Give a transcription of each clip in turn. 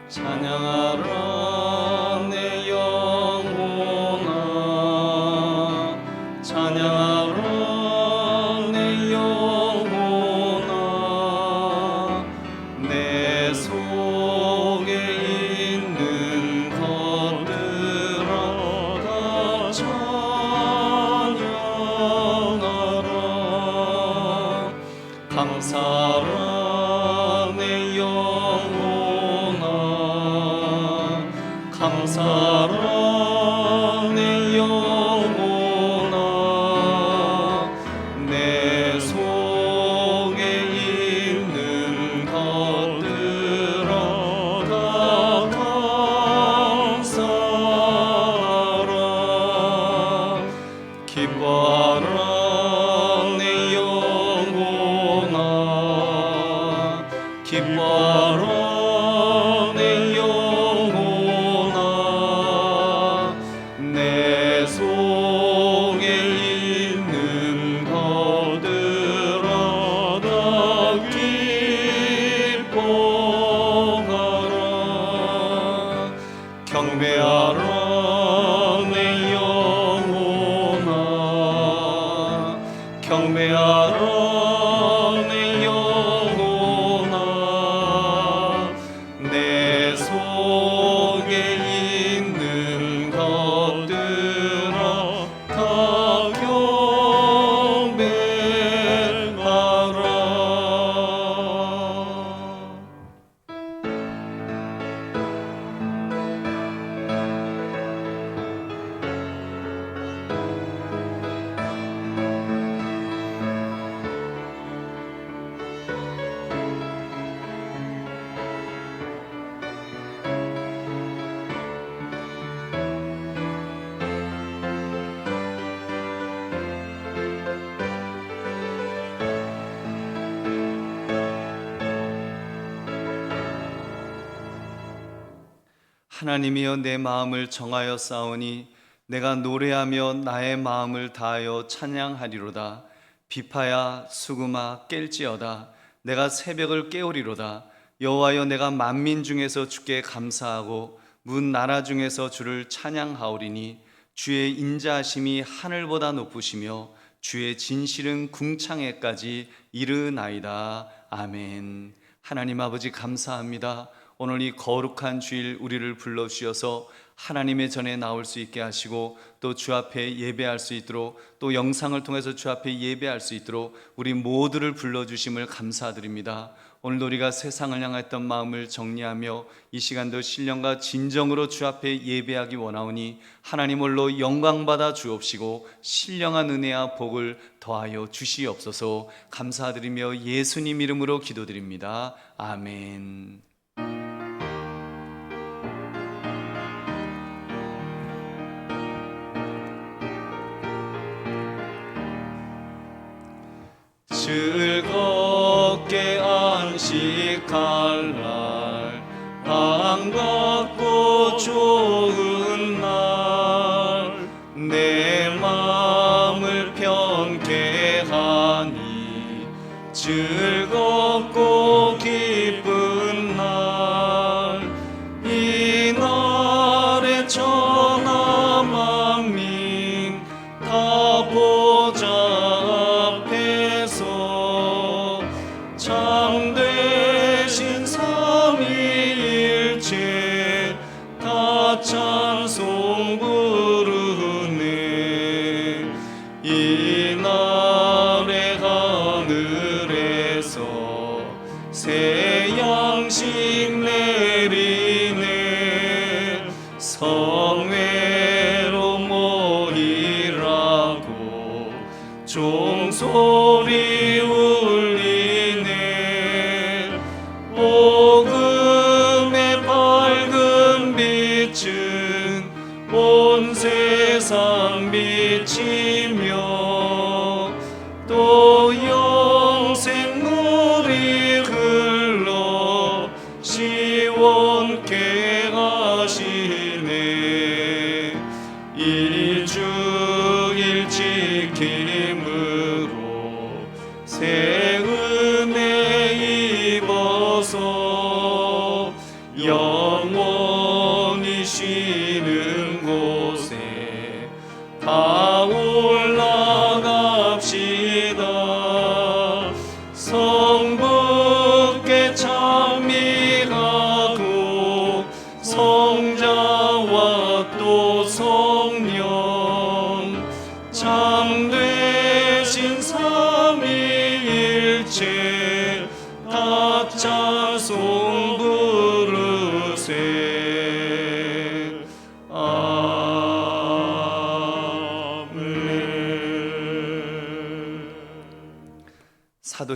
찬양하라 내 영혼아, 찬양하라 내 영혼아. 내 속에 있는 것들아 다 찬양하라. 감사하라 내 영혼아, 감사하라 내 영혼아. 내 속에 있는 것들아 다 감사하라. 기뻐하라 내 영혼아, 기뻐하라 내 영혼아. 내 속에 있는 것들아 다 기뻐하라. 경배하라 내 영혼아, 경배하라 내 영혼아. 내 속에 있는 것들아 다 경배하라. 하나님이여, 내 마음을 정하여 싸우니 내가 노래하며 나의 마음을 다하여 찬양하리로다. 비파야 수금아 깰지어다. 내가 새벽을 깨우리로다. 여호와여, 내가 만민 중에서 주께 감사하고 문 나라 중에서 주를 찬양하오리니 주의 인자하심이 하늘보다 높으시며 주의 진실은 궁창에까지 이르나이다. 아멘. 하나님 아버지, 감사합니다. 오늘 이 거룩한 주일 우리를 불러주셔서 하나님의 전에 나올 수 있게 하시고 또 주 앞에 예배할 수 있도록, 또 영상을 통해서 주 앞에 예배할 수 있도록 우리 모두를 불러주심을 감사드립니다. 오늘도 우리가 세상을 향했던 마음을 정리하며 이 시간도 신령과 진정으로 주 앞에 예배하기 원하오니 하나님 홀로 영광받아 주옵시고 신령한 은혜와 복을 더하여 주시옵소서. 감사드리며 예수님 이름으로 기도드립니다. 아멘. 즐겁게 안식할 날, 반갑고 좋은 날, 내 마음을 편케 하니 즐겁고 기쁜 날. 이 날에 천하 만민 다 보자 참되신 삼위일체 다 찬송 부르네. 이 날에 하늘에서 새 양식 내리네. 성회로 모이라고 종소리 울리네. 복음의 밝은 빛은 온 세상 비치며 또 영생물이 흘러 시원케 하시네. 이 주일 지킴으로 새 은혜 입어서 영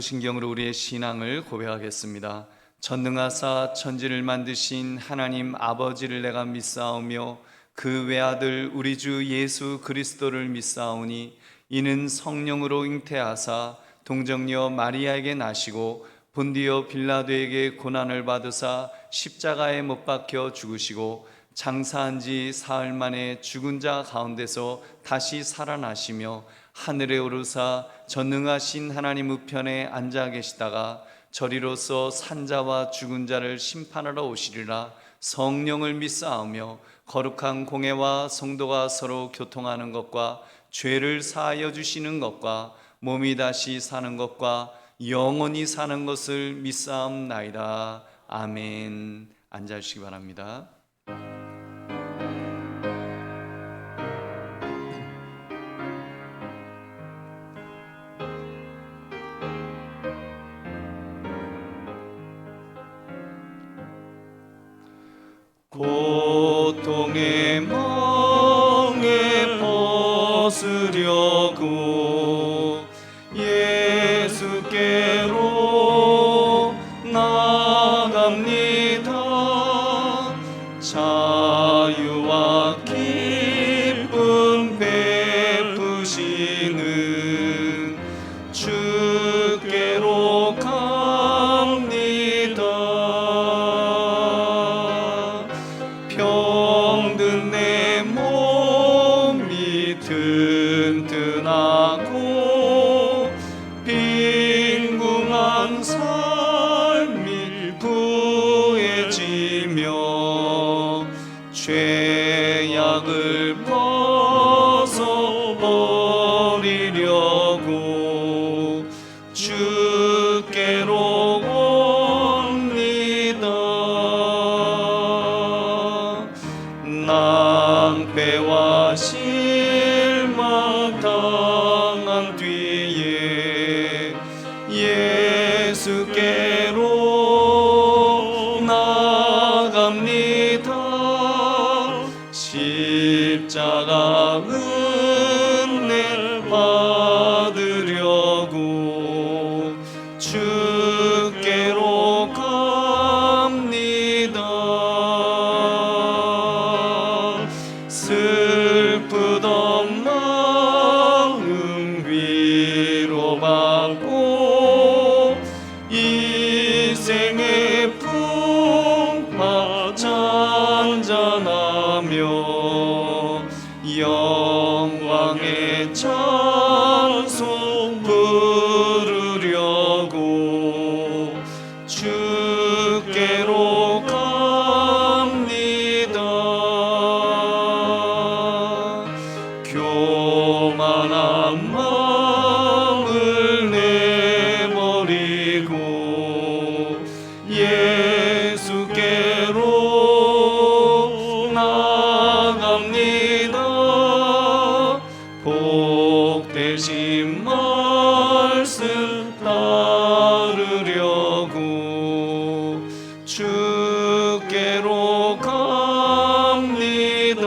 사도신경으로 우리의 신앙을 고백하겠습니다. 전능하사 천지를 만드신 하나님 아버지를 내가 믿사오며 그 외아들 우리 주 예수 그리스도를 믿사오니 이는 성령으로 잉태하사 동정녀 마리아에게 나시고 본디오 빌라도에게 고난을 받으사 십자가에 못 박혀 죽으시고 장사한 지 사흘 만에 죽은 자 가운데서 다시 살아나시며 하늘에 오르사 전능하신 하나님 우편에 앉아 계시다가 저리로서 산자와 죽은 자를 심판하러 오시리라. 성령을 믿사오며 거룩한 공회와 성도가 서로 교통하는 것과 죄를 사하여 주시는 것과 몸이 다시 사는 것과 영원히 사는 것을 믿사옵나이다. 아멘. 앉아주시기 바랍니다. 고통의 멍에 벗으려고 예수께로 나갑니다. 자유와 기쁨 베푸시는 주께로 갑니다. 병든 내 몸이 튼튼하고 빈궁한 삶이 부해지며 죄악을 벗어버리려고 주께로 옵니다. 낭패와 실망 당한 뒤에 예수께로 나갑니다. 십자가 은혜 받으려고 주께로 갑니다. 슬프던 마음 위로받고 이 생의 풍파 잔잔하며 영광의 찬송 부르려고 주께로 갑니다. 교만한 마음을 내버리고 예수께로 나갑니다. 복되신 말씀 따르려고 주께로 갑니다.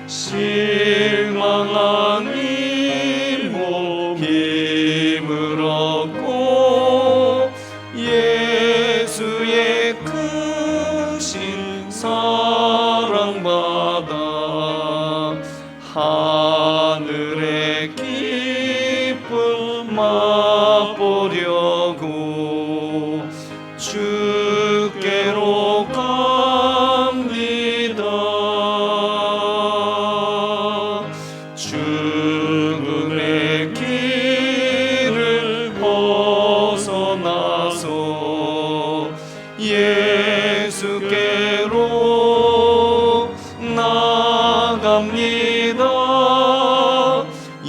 실망한 이 몸 힘을 얻고 예수의 크신 사랑받아 하늘의 기쁨 맛보려고 주께로 갑니다. 죽음의 길을 벗어나서 예수께로 나갑니다.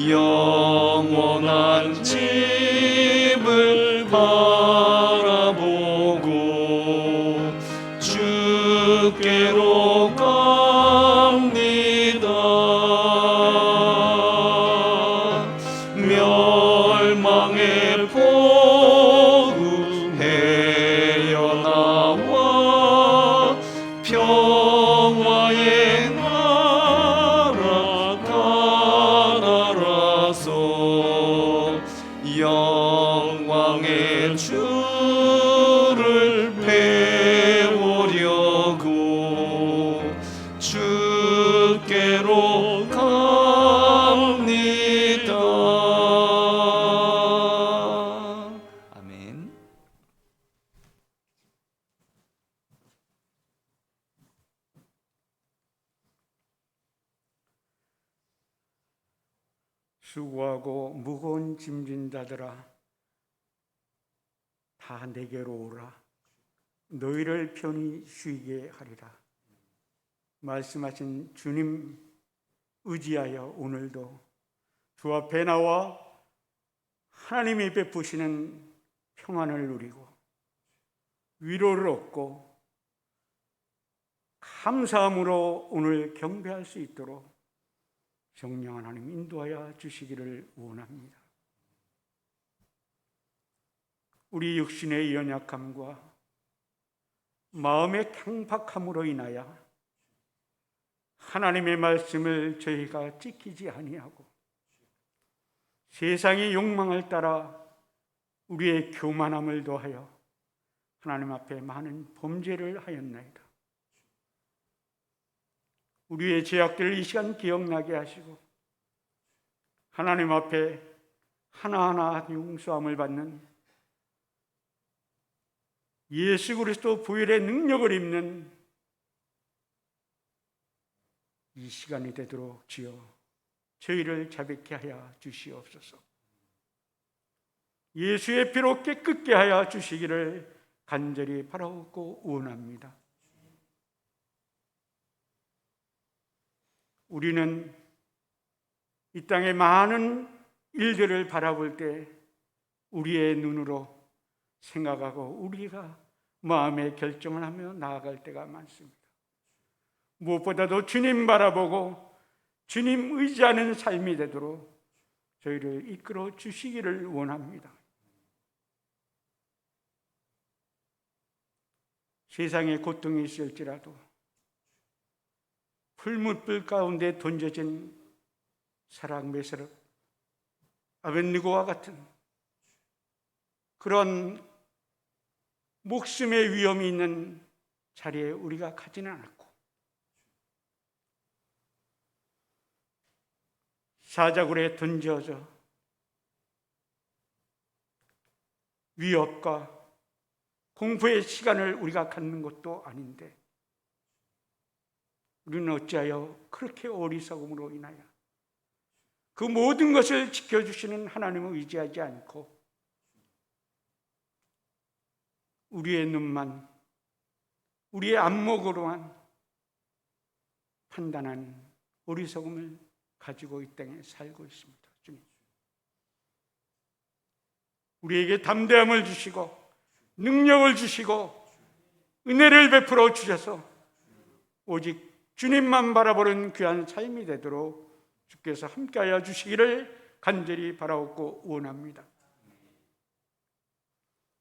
영원한 집을 바라보고 주께로 갑니다. 멸망의 폭우 헤어나와 수고하고 무거운 짐진 자들아 다 내게로 오라. 너희를 편히 쉬게 하리라. 말씀하신 주님 의지하여 오늘도 주 앞에 나와 하나님이 베푸시는 평안을 누리고 위로를 얻고 감사함으로 오늘 경배할 수 있도록 성령 하나님 인도하여 주시기를 원합니다. 우리 육신의 연약함과 마음의 강박함으로 인하여 하나님의 말씀을 저희가 지키지 아니하고 세상의 욕망을 따라 우리의 교만함을 더하여 하나님 앞에 많은 범죄를 하였나이다. 우리의 죄악들을 이 시간 기억나게 하시고 하나님 앞에 하나하나 용서함을 받는 예수 그리스도 보혈의 능력을 입는 이 시간이 되도록 주여 저희를 자비케 하여 주시옵소서. 예수의 피로 깨끗게 하여 주시기를 간절히 바라옵고 원합니다. 우리는 이 땅의 많은 일들을 바라볼 때 우리의 눈으로 생각하고 우리가 마음의 결정을 하며 나아갈 때가 많습니다. 무엇보다도 주님 바라보고 주님 의지하는 삶이 되도록 저희를 이끌어 주시기를 원합니다. 세상에 고통이 있을지라도 풀무불 가운데 던져진 사랑 메스럽 아벤느고와 같은 그런 목숨의 위험이 있는 자리에 우리가 가지는 않았고 사자굴에 던져져 위협과 공포의 시간을 우리가 갖는 것도 아닌데 우리는 어찌하여 그렇게 어리석음으로 인하여 그 모든 것을 지켜주시는 하나님을 의지하지 않고 우리의 눈만, 우리의 안목으로만 판단하는 어리석음을 가지고 이 땅에 살고 있습니다. 주님, 우리에게 담대함을 주시고 능력을 주시고 은혜를 베풀어 주셔서 오직 주님만 바라보는 귀한 삶이 되도록 주께서 함께하여 주시기를 간절히 바라옵고 원합니다.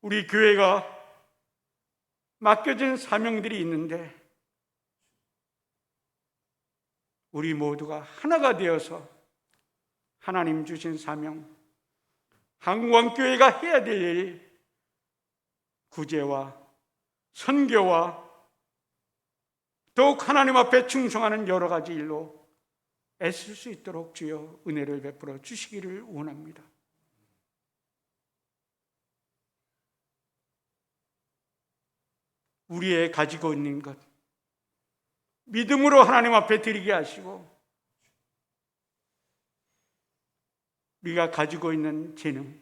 우리 교회가 맡겨진 사명들이 있는데 우리 모두가 하나가 되어서 하나님 주신 사명, 한국왕교회가 해야 될 일, 구제와 선교와 더욱 하나님 앞에 충성하는 여러 가지 일로 애쓸 수 있도록 주여 은혜를 베풀어 주시기를 원합니다. 우리의 가지고 있는 것 믿음으로 하나님 앞에 드리게 하시고 우리가 가지고 있는 재능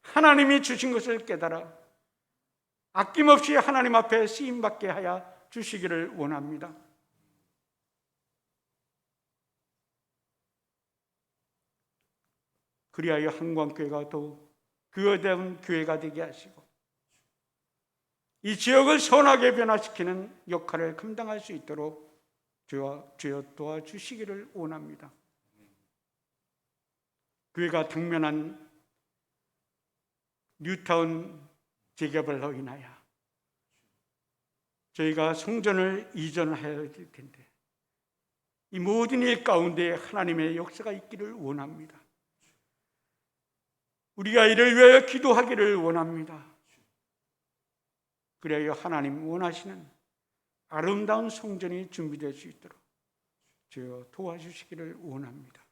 하나님이 주신 것을 깨달아 아낌없이 하나님 앞에 쓰임받게 하여 주시기를 원합니다. 그리하여 한국교회가 더욱 교회다운 교회가 되게 하시고 이 지역을 선하게 변화시키는 역할을 감당할 수 있도록 주여 도와주시기를 원합니다. 교회가 당면한 뉴타운 재개발로 인하여 저희가 성전을 이전해야 될 텐데 이 모든 일 가운데 하나님의 역사가 있기를 원합니다. 우리가 이를 위하여 기도하기를 원합니다. 그래야 하나님 원하시는 아름다운 성전이 준비될 수 있도록 주여 도와주시기를 원합니다.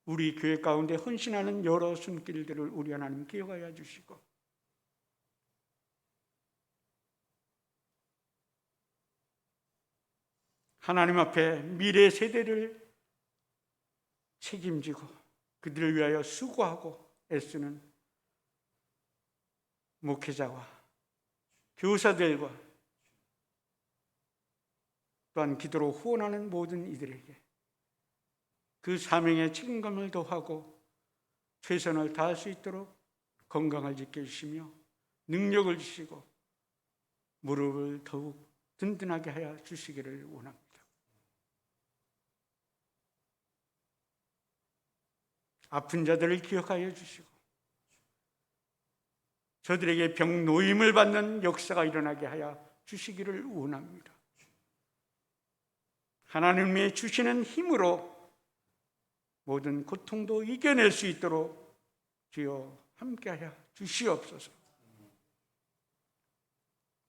우리 교회 가운데 헌신하는 여러 손길들을 우리 하나님 기억하여 주시고 하나님 앞에 미래 세대를 책임지고 그들을 위하여 수고하고 애쓰는 목회자와 교사들과 또한 기도로 후원하는 모든 이들에게 그 사명의 책임감을 더하고 최선을 다할 수 있도록 건강을 지켜주시며 능력을 주시고 무릎을 더욱 든든하게 하여 주시기를 원합니다. 아픈 자들을 기억하여 주시고 저들에게 병 노임을 받는 역사가 일어나게 하여 주시기를 원합니다. 하나님이 주시는 힘으로 모든 고통도 이겨낼 수 있도록 주여 함께하여 주시옵소서.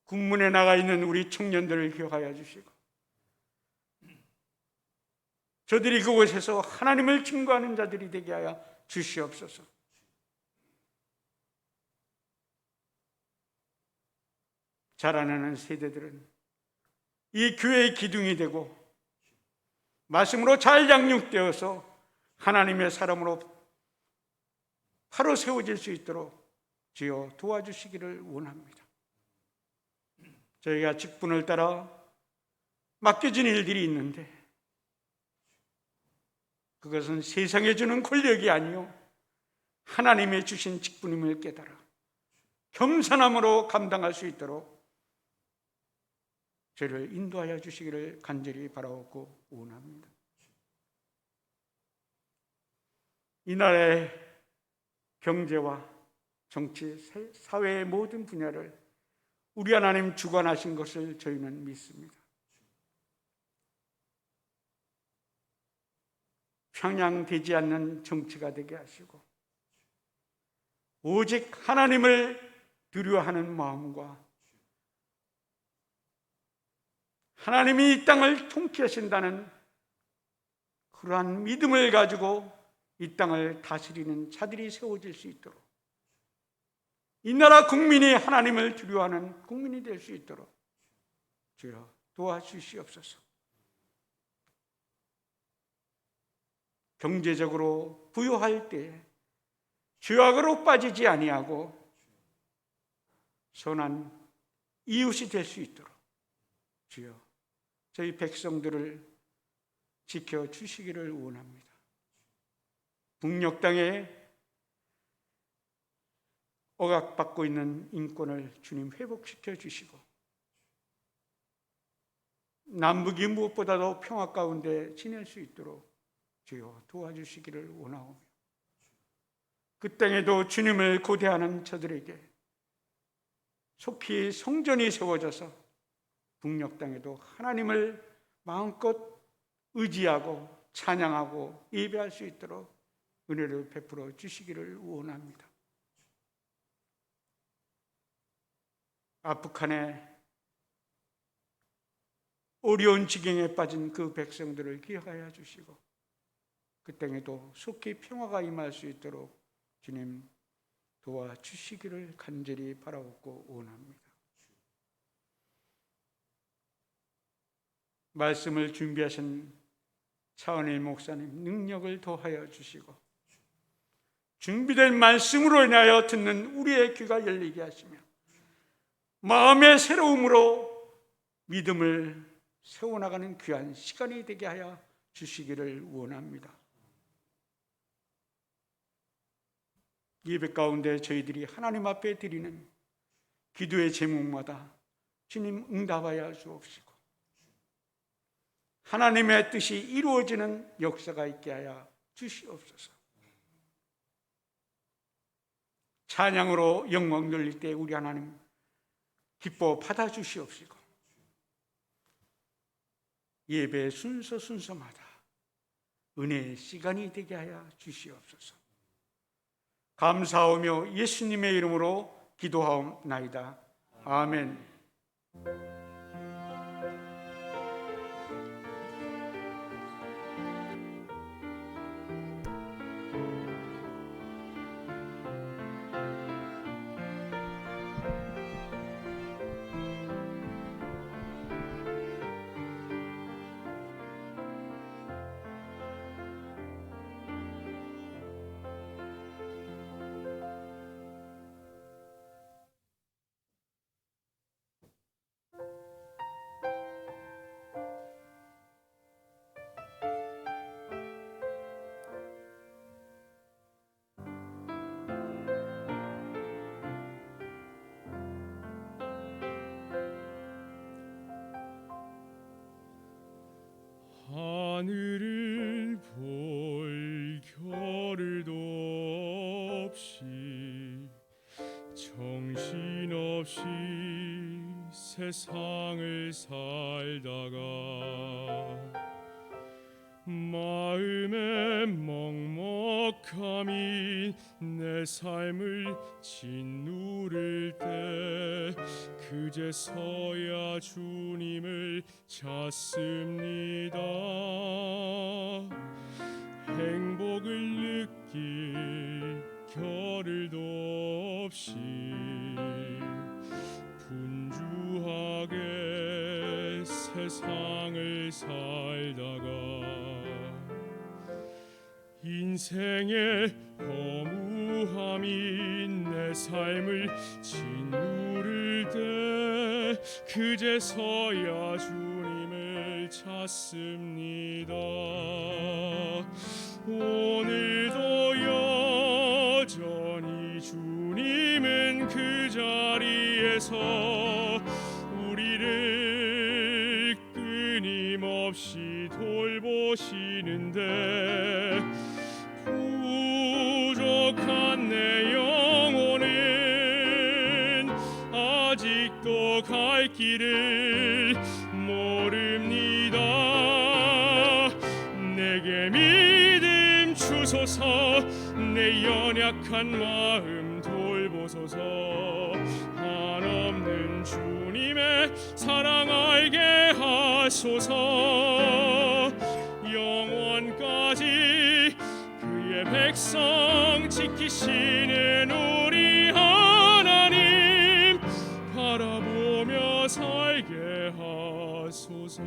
군문에 나가 있는 우리 청년들을 기억하여 주시고 저들이 그곳에서 하나님을 증거하는 자들이 되게 하여 주시옵소서. 자라나는 세대들은 이 교회의 기둥이 되고 말씀으로 잘 양육되어서 하나님의 사람으로 바로 세워질 수 있도록 주여 도와주시기를 원합니다. 저희가 직분을 따라 맡겨진 일들이 있는데 그것은 세상에 주는 권력이 아니요 하나님의 주신 직분임을 깨달아 겸손함으로 감당할 수 있도록 저를 인도하여 주시기를 간절히 바라옵고 원합니다. 이 나라의 경제와 정치, 사회의 모든 분야를 우리 하나님 주관하신 것을 저희는 믿습니다. 편향되지 않는 정치가 되게 하시고 오직 하나님을 두려워하는 마음과 하나님이 이 땅을 통치하신다는 그러한 믿음을 가지고 이 땅을 다스리는 자들이 세워질 수 있도록 이 나라 국민이 하나님을 두려워하는 국민이 될 수 있도록 주여 도와주시옵소서. 경제적으로 부유할 때 죄악으로 빠지지 아니하고 선한 이웃이 될 수 있도록 주여 저희 백성들을 지켜주시기를 원합니다. 북녘 땅에 억압받고 있는 인권을 주님 회복시켜 주시고 남북이 무엇보다도 평화 가운데 지낼 수 있도록 주여 도와주시기를 원하오며 그 땅에도 주님을 고대하는 저들에게 속히 성전이 세워져서 북녘 땅에도 하나님을 마음껏 의지하고 찬양하고 예배할 수 있도록 은혜를 베풀어 주시기를 원합니다. 아프간에 어려운 지경에 빠진 그 백성들을 기억하여 주시고 그 땅에도 속히 평화가 임할 수 있도록 주님 도와주시기를 간절히 바라옵고 원합니다. 말씀을 준비하신 차은일 목사님 능력을 더하여 주시고 준비된 말씀으로 인하여 듣는 우리의 귀가 열리게 하시며 마음의 새로움으로 믿음을 세워나가는 귀한 시간이 되게 하여 주시기를 원합니다. 예배 가운데 저희들이 하나님 앞에 드리는 기도의 제목마다 주님 응답하여 주옵시고 하나님의 뜻이 이루어지는 역사가 있게 하여 주시옵소서. 찬양으로 영광 돌릴 때 우리 하나님 기뻐 받아주시옵시고 예배 순서마다 은혜의 시간이 되게 하여 주시옵소서. 감사하며 예수님의 이름으로 기도하옵나이다. 아멘. 없이 세상을 살다가 마음의 먹먹함이 내 삶을 짓누를 때 그제서야 주님을 찾습니다. 행복을 느낄 겨를도 없이 분주하게 세상을 살다가 인생의 허무함이 내 삶을 짓누를 때 그제서야 주님을 찾습니다. 오늘도 여전히 주님은 그 자리에서 우리를 끊임없이 돌보시는데 부족한 내 영혼은 아직도 갈 길을 모릅니다. 내게 믿음 주소서, 내 연약한 마음 돌보소서. 한없는 주님의 사랑 알게 하소서. 영원까지 그의 백성 지키시는 우리 하나님 바라보며 살게 하소서.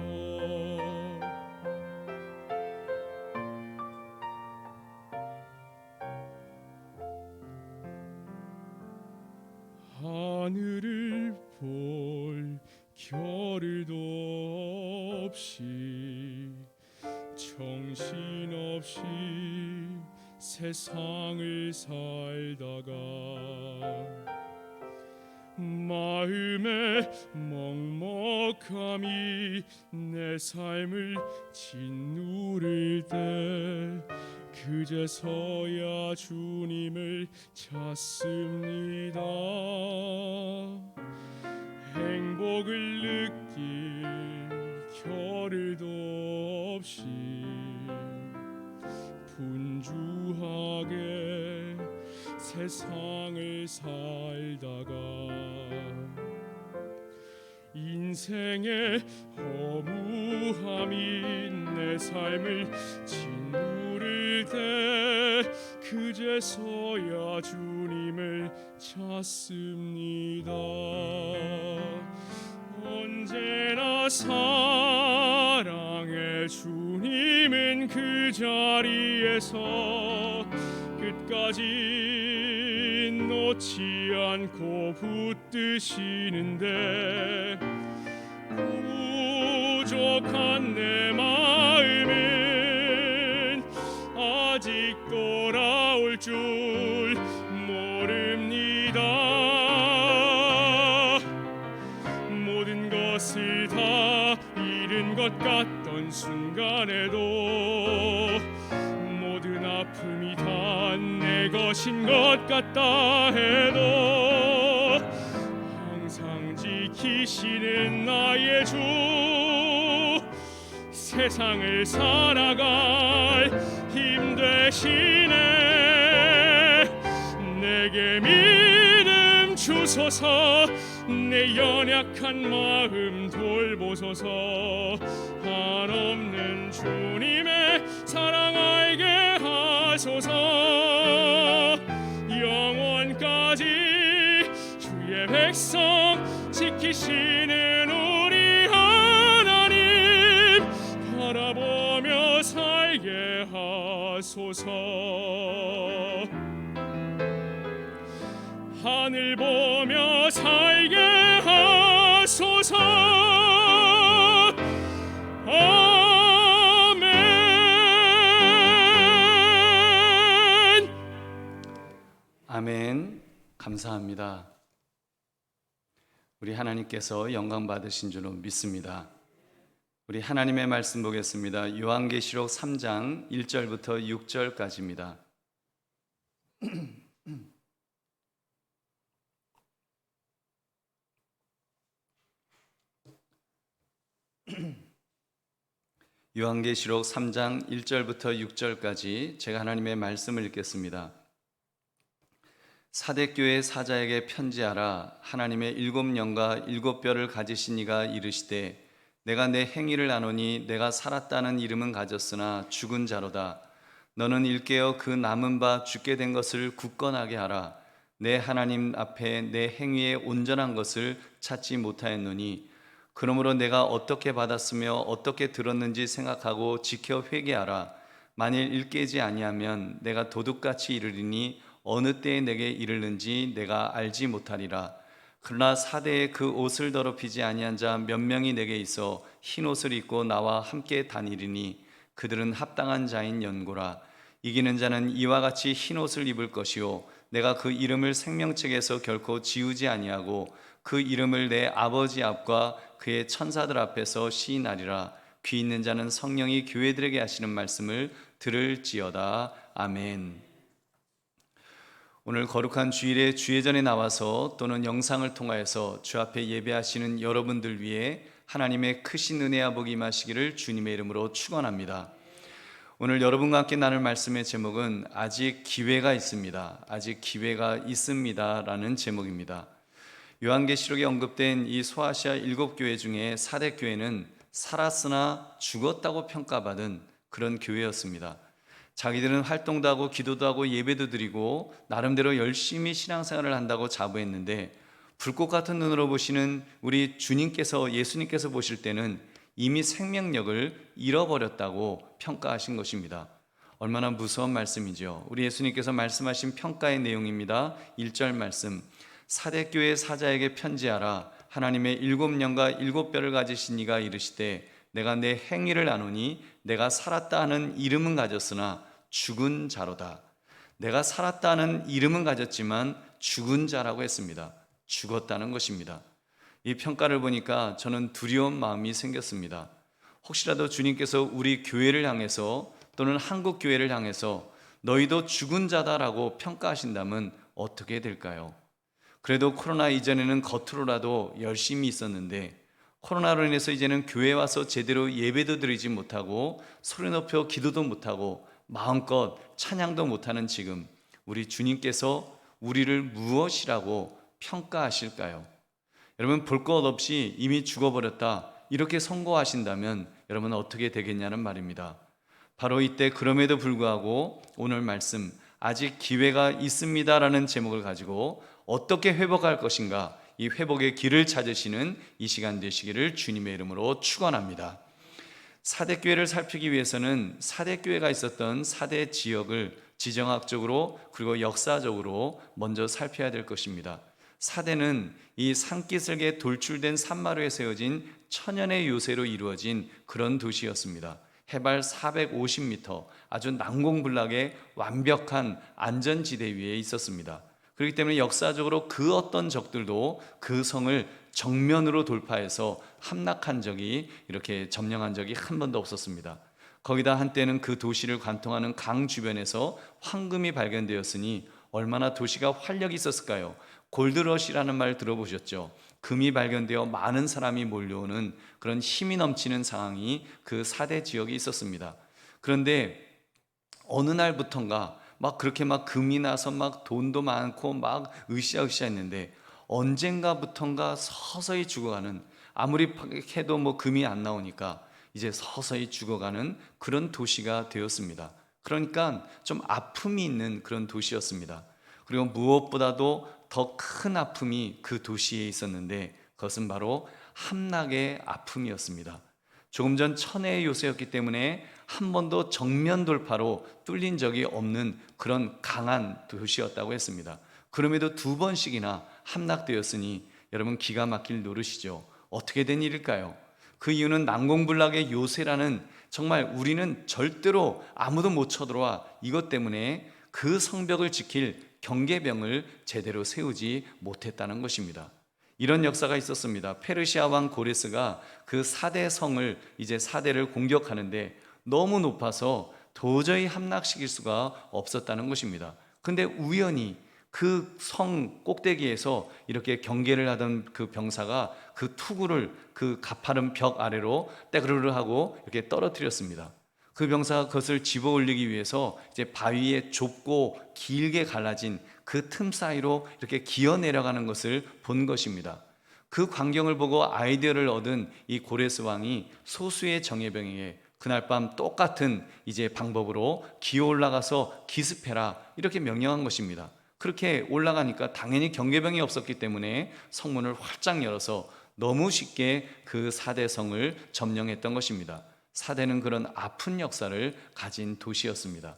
하늘을 볼 겨를도 없이 정신없이 세상을 살다가 마음의 먹먹함이 내 삶을 짓누를 때 그제서야 주님을 찾습니다. 행복을 느낄 겨를도 없이 분주하게 세상을 살다가 인생의 허무함이 내 삶을 짓누를 때 그제서야 주님을 찾습니다. 언제나 사랑의 주님은 그 자리에서 끝까지 놓지 않고 붙드시는데 부족한 내 마음은 아직 돌아올 줄 모릅니다. 모든 것을 다 잃은 것 같던 순간에도 모든 아픔이 다 내 것인 것 같다 해도 항상 지키시는 나의 주, 세상을 살아갈 힘 되시네. 내게 믿음 주소서, 내 연약한 마음 돌보소서. 한없는 주님의 사랑 알게 하소서. 영원까지 주의 백성 지키시는 우리 하나님 바라보며 살게 하소서. 하늘 보며 살게 하소서. 아멘. 아멘. 감사합니다. 우리 하나님께서 영광 받으신 줄로 믿습니다. 우리 하나님의 말씀 보겠습니다. 요한계시록 3장 1절부터 6절까지입니다. 요한계시록 3장 1절부터 6절까지 제가 하나님의 말씀을 읽겠습니다. 사대교회 사자에게 편지하라. 하나님의 7영과 7뼈를 가지신 이가 이르시되 내가 내 행위를 아노니 내가 살았다는 이름은 가졌으나 죽은 자로다. 너는 일깨어 그 남은 바 죽게 된 것을 굳건하게 하라. 내 하나님 앞에 내 행위의 온전한 것을 찾지 못하였노니 그러므로 내가 어떻게 받았으며 어떻게 들었는지 생각하고 지켜 회개하라. 만일 일깨지 아니하면 내가 도둑같이 이르리니 어느 때에 내게 이르는지 내가 알지 못하리라. 그러나 사대에 그 옷을 더럽히지 아니한 자 몇 명이 내게 있어 흰 옷을 입고 나와 함께 다니리니 그들은 합당한 자인 연고라. 이기는 자는 이와 같이 흰 옷을 입을 것이요 내가 그 이름을 생명책에서 결코 지우지 아니하고 그 이름을 내 아버지 앞과 그의 천사들 앞에서 시인하리라. 귀 있는 자는 성령이 교회들에게 하시는 말씀을 들을지어다. 아멘. 오늘 거룩한 주일에 주예전에 나와서 또는 영상을 통하여서 주 앞에 예배하시는 여러분들 위해 하나님의 크신 은혜와 복이 임하시기를 주님의 이름으로 축원합니다. 오늘 여러분과 함께 나눌 말씀의 제목은 아직 기회가 있습니다. 아직 기회가 있습니다 라는 제목입니다. 요한계시록에 언급된 이 소아시아 7교회 중에 사대교회는 살았으나 죽었다고 평가받은 그런 교회였습니다. 자기들은 활동도 하고 기도도 하고 예배도 드리고 나름대로 열심히 신앙생활을 한다고 자부했는데 불꽃 같은 눈으로 보시는 우리 주님께서, 예수님께서 보실 때는 이미 생명력을 잃어버렸다고 평가하신 것입니다. 얼마나 무서운 말씀이죠. 우리 예수님께서 말씀하신 평가의 내용입니다. 1절 말씀, 사대교회 사자에게 편지하라. 하나님의 7영과 7뼈를 가지신 이가 이르시되 내가 내 행위를 아노니 내가 살았다 하는 이름은 가졌으나 죽은 자로다. 내가 살았다 하는 이름은 가졌지만 죽은 자라고 했습니다. 죽었다는 것입니다. 이 평가를 보니까 저는 두려운 마음이 생겼습니다. 혹시라도 주님께서 우리 교회를 향해서 또는 한국 교회를 향해서 너희도 죽은 자다라고 평가하신다면 어떻게 될까요? 그래도 코로나 이전에는 겉으로라도 열심히 있었는데 코로나로 인해서 이제는 교회 와서 제대로 예배도 드리지 못하고 소리 높여 기도도 못하고 마음껏 찬양도 못하는 지금 우리 주님께서 우리를 무엇이라고 평가하실까요? 여러분, 볼 것 없이 이미 죽어버렸다 이렇게 선고하신다면 여러분 어떻게 되겠냐는 말입니다. 바로 이때 그럼에도 불구하고 오늘 말씀 아직 기회가 있습니다라는 제목을 가지고 어떻게 회복할 것인가, 이 회복의 길을 찾으시는 이 시간 되시기를 주님의 이름으로 축원합니다. 사대교회를 살피기 위해서는 사대교회가 있었던 사대 지역을 지정학적으로 그리고 역사적으로 먼저 살펴야 될 것입니다. 사대는 이 산기슭에 돌출된 산마루에 세워진 천연의 요새로 이루어진 그런 도시였습니다. 해발 450m, 아주 난공불락의 완벽한 안전지대 위에 있었습니다. 그렇기 때문에 역사적으로 그 어떤 적들도 그 성을 정면으로 돌파해서 함락한 적이, 이렇게 점령한 적이 한 번도 없었습니다. 거기다 한때는 그 도시를 관통하는 강 주변에서 황금이 발견되었으니 얼마나 도시가 활력이 있었을까요? 골드러시라는 말 들어보셨죠? 금이 발견되어 많은 사람이 몰려오는 그런 힘이 넘치는 상황이 그 사대 지역에 있었습니다. 그런데 어느 날부턴가 막 그렇게 막 금이 나서 막 돈도 많고 막 으쌰으쌰 했는데 언젠가부턴가 서서히 죽어가는, 아무리 해도 뭐 금이 안 나오니까 이제 서서히 죽어가는 그런 도시가 되었습니다. 그러니까 좀 아픔이 있는 그런 도시였습니다. 그리고 무엇보다도 더 큰 아픔이 그 도시에 있었는데 그것은 바로 함락의 아픔이었습니다. 조금 전 천혜의 요새였기 때문에 한 번도 정면 돌파로 뚫린 적이 없는 그런 강한 도시였다고 했습니다. 그럼에도 2번씩이나 함락되었으니 여러분 기가 막힐 노릇이죠. 어떻게 된 일일까요? 그 이유는 난공불락의 요새라는, 정말 우리는 절대로 아무도 못 쳐들어와, 이것 때문에 그 성벽을 지킬 경계병을 제대로 세우지 못했다는 것입니다. 이런 역사가 있었습니다. 페르시아 왕 고레스가 그 사대 성을, 이제 사대를 공격하는데 너무 높아서 도저히 함락시킬 수가 없었다는 것입니다. 근데 우연히 그 성 꼭대기에서 이렇게 경계를 하던 그 병사가 그 투구를 그 가파른 벽 아래로 떼그르르 하고 이렇게 떨어뜨렸습니다. 그 병사가 그것을 집어 올리기 위해서 이제 바위에 좁고 길게 갈라진 그 틈 사이로 이렇게 기어 내려가는 것을 본 것입니다. 그 광경을 보고 아이디어를 얻은 이 고레스 왕이 소수의 정예병에게 그날 밤 똑같은 이제 방법으로 기어 올라가서 기습해라 이렇게 명령한 것입니다. 그렇게 올라가니까 당연히 경계병이 없었기 때문에 성문을 활짝 열어서 너무 쉽게 그 사대성을 점령했던 것입니다. 사대는 그런 아픈 역사를 가진 도시였습니다.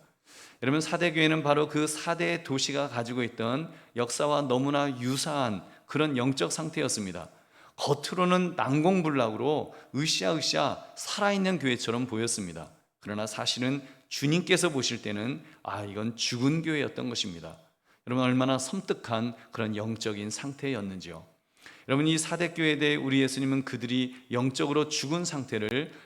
여러분, 사대교회는 바로 그 사대 도시가 가지고 있던 역사와 너무나 유사한 그런 영적 상태였습니다. 겉으로는 난공불락으로 으쌰으쌰 살아있는 교회처럼 보였습니다. 그러나 사실은 주님께서 보실 때는 이건 죽은 교회였던 것입니다. 여러분, 얼마나 섬뜩한 그런 영적인 상태였는지요. 여러분, 이 사대교회에 대해 우리 예수님은 그들이 영적으로 죽은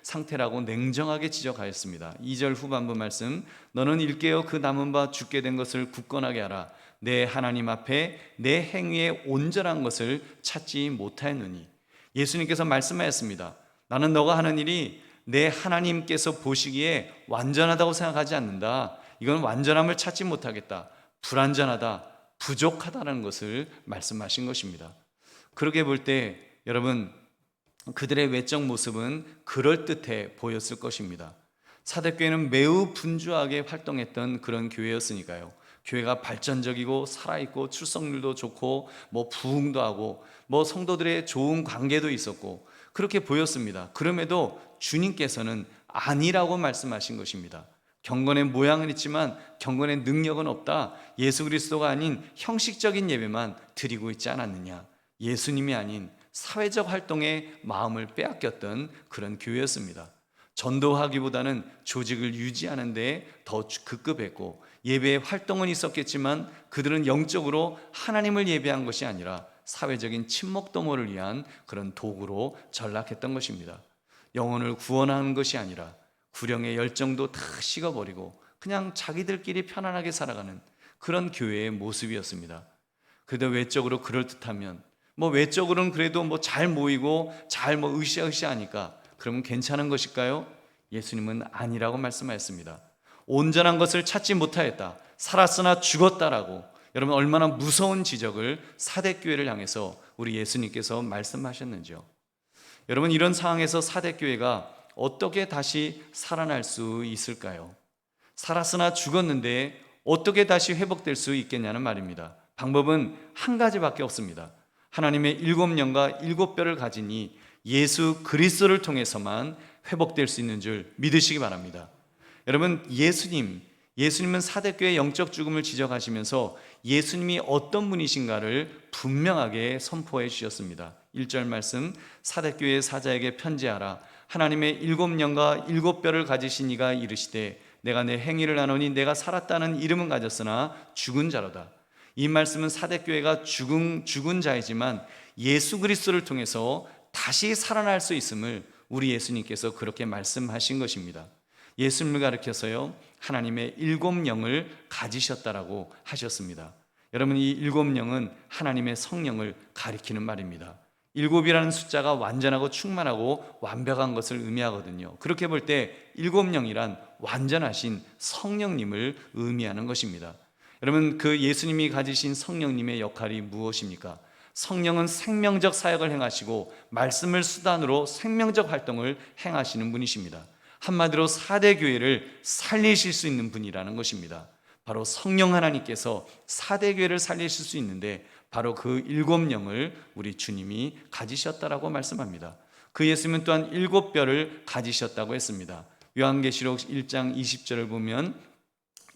상태라고 냉정하게 지적하였습니다. 2절 후반부 말씀, 너는 일깨어 그 남은 바 죽게 된 것을 굳건하게 하라. 내 하나님 앞에 내 행위에 온전한 것을 찾지 못하였느니. 예수님께서 말씀하였습니다. 나는 너가 하는 일이 내 하나님께서 보시기에 완전하다고 생각하지 않는다. 이건 완전함을 찾지 못하겠다. 불완전하다, 부족하다는 것을 말씀하신 것입니다. 그렇게 볼 때 여러분, 그들의 외적 모습은 그럴듯해 보였을 것입니다. 사대교회는 매우 분주하게 활동했던 그런 교회였으니까요. 교회가 발전적이고 살아있고 출석률도 좋고 부흥도 하고 성도들의 좋은 관계도 있었고 그렇게 보였습니다. 그럼에도 주님께서는 아니라고 말씀하신 것입니다. 경건의 모양은 있지만 경건의 능력은 없다. 예수 그리스도가 아닌 형식적인 예배만 드리고 있지 않았느냐. 예수님이 아닌 사회적 활동에 마음을 빼앗겼던 그런 교회였습니다. 전도하기보다는 조직을 유지하는 데 더 급급했고 예배의 활동은 있었겠지만 그들은 영적으로 하나님을 예배한 것이 아니라 사회적인 친목도모를 위한 그런 도구로 전락했던 것입니다. 영혼을 구원하는 것이 아니라 구령의 열정도 다 식어버리고 그냥 자기들끼리 편안하게 살아가는 그런 교회의 모습이었습니다. 그래도 외적으로 그럴듯하면 외적으로는 그래도 잘 모이고 잘 으쌰으쌰하니까 그러면 괜찮은 것일까요? 예수님은 아니라고 말씀하셨습니다. 온전한 것을 찾지 못하였다. 살았으나 죽었다라고. 여러분, 얼마나 무서운 지적을 사대교회를 향해서 우리 예수님께서 말씀하셨는지요. 여러분, 이런 상황에서 사대교회가 어떻게 다시 살아날 수 있을까요? 살았으나 죽었는데 어떻게 다시 회복될 수 있겠냐는 말입니다. 방법은 한 가지밖에 없습니다. 하나님의 7영과 7뼈를 가진 이 예수 그리스도를 통해서만 회복될 수 있는 줄 믿으시기 바랍니다. 여러분, 예수님은 사대교회의 영적 죽음을 지적하시면서 예수님이 어떤 분이신가를 분명하게 선포해 주셨습니다. 1절 말씀, 사대교회의 사자에게 편지하라. 하나님의 7영과 7뼈를 가지신 이가 이르시되 내가 내 행위를 하노니 내가 살았다는 이름은 가졌으나 죽은 자로다. 이 말씀은 사대교회가 죽은 자이지만 예수 그리스도를 통해서 다시 살아날 수 있음을 우리 예수님께서 그렇게 말씀하신 것입니다. 예수님을 가리켜서요, 하나님의 7영을 가지셨다라고 하셨습니다. 여러분, 이 7영은 하나님의 성령을 가리키는 말입니다. 7이라는 숫자가 완전하고 충만하고 완벽한 것을 의미하거든요. 그렇게 볼 때 7영이란 완전하신 성령님을 의미하는 것입니다. 여러분, 그 예수님이 가지신 성령님의 역할이 무엇입니까? 성령은 생명적 사역을 행하시고 말씀을 수단으로 생명적 활동을 행하시는 분이십니다. 한마디로 사대교회를 살리실 수 있는 분이라는 것입니다. 바로 성령 하나님께서 사대교회를 살리실 수 있는데 바로 그 7영을 우리 주님이 가지셨다라고 말씀합니다. 그 예수님은 또한 7뼈를 가지셨다고 했습니다. 요한계시록 1장 20절을 보면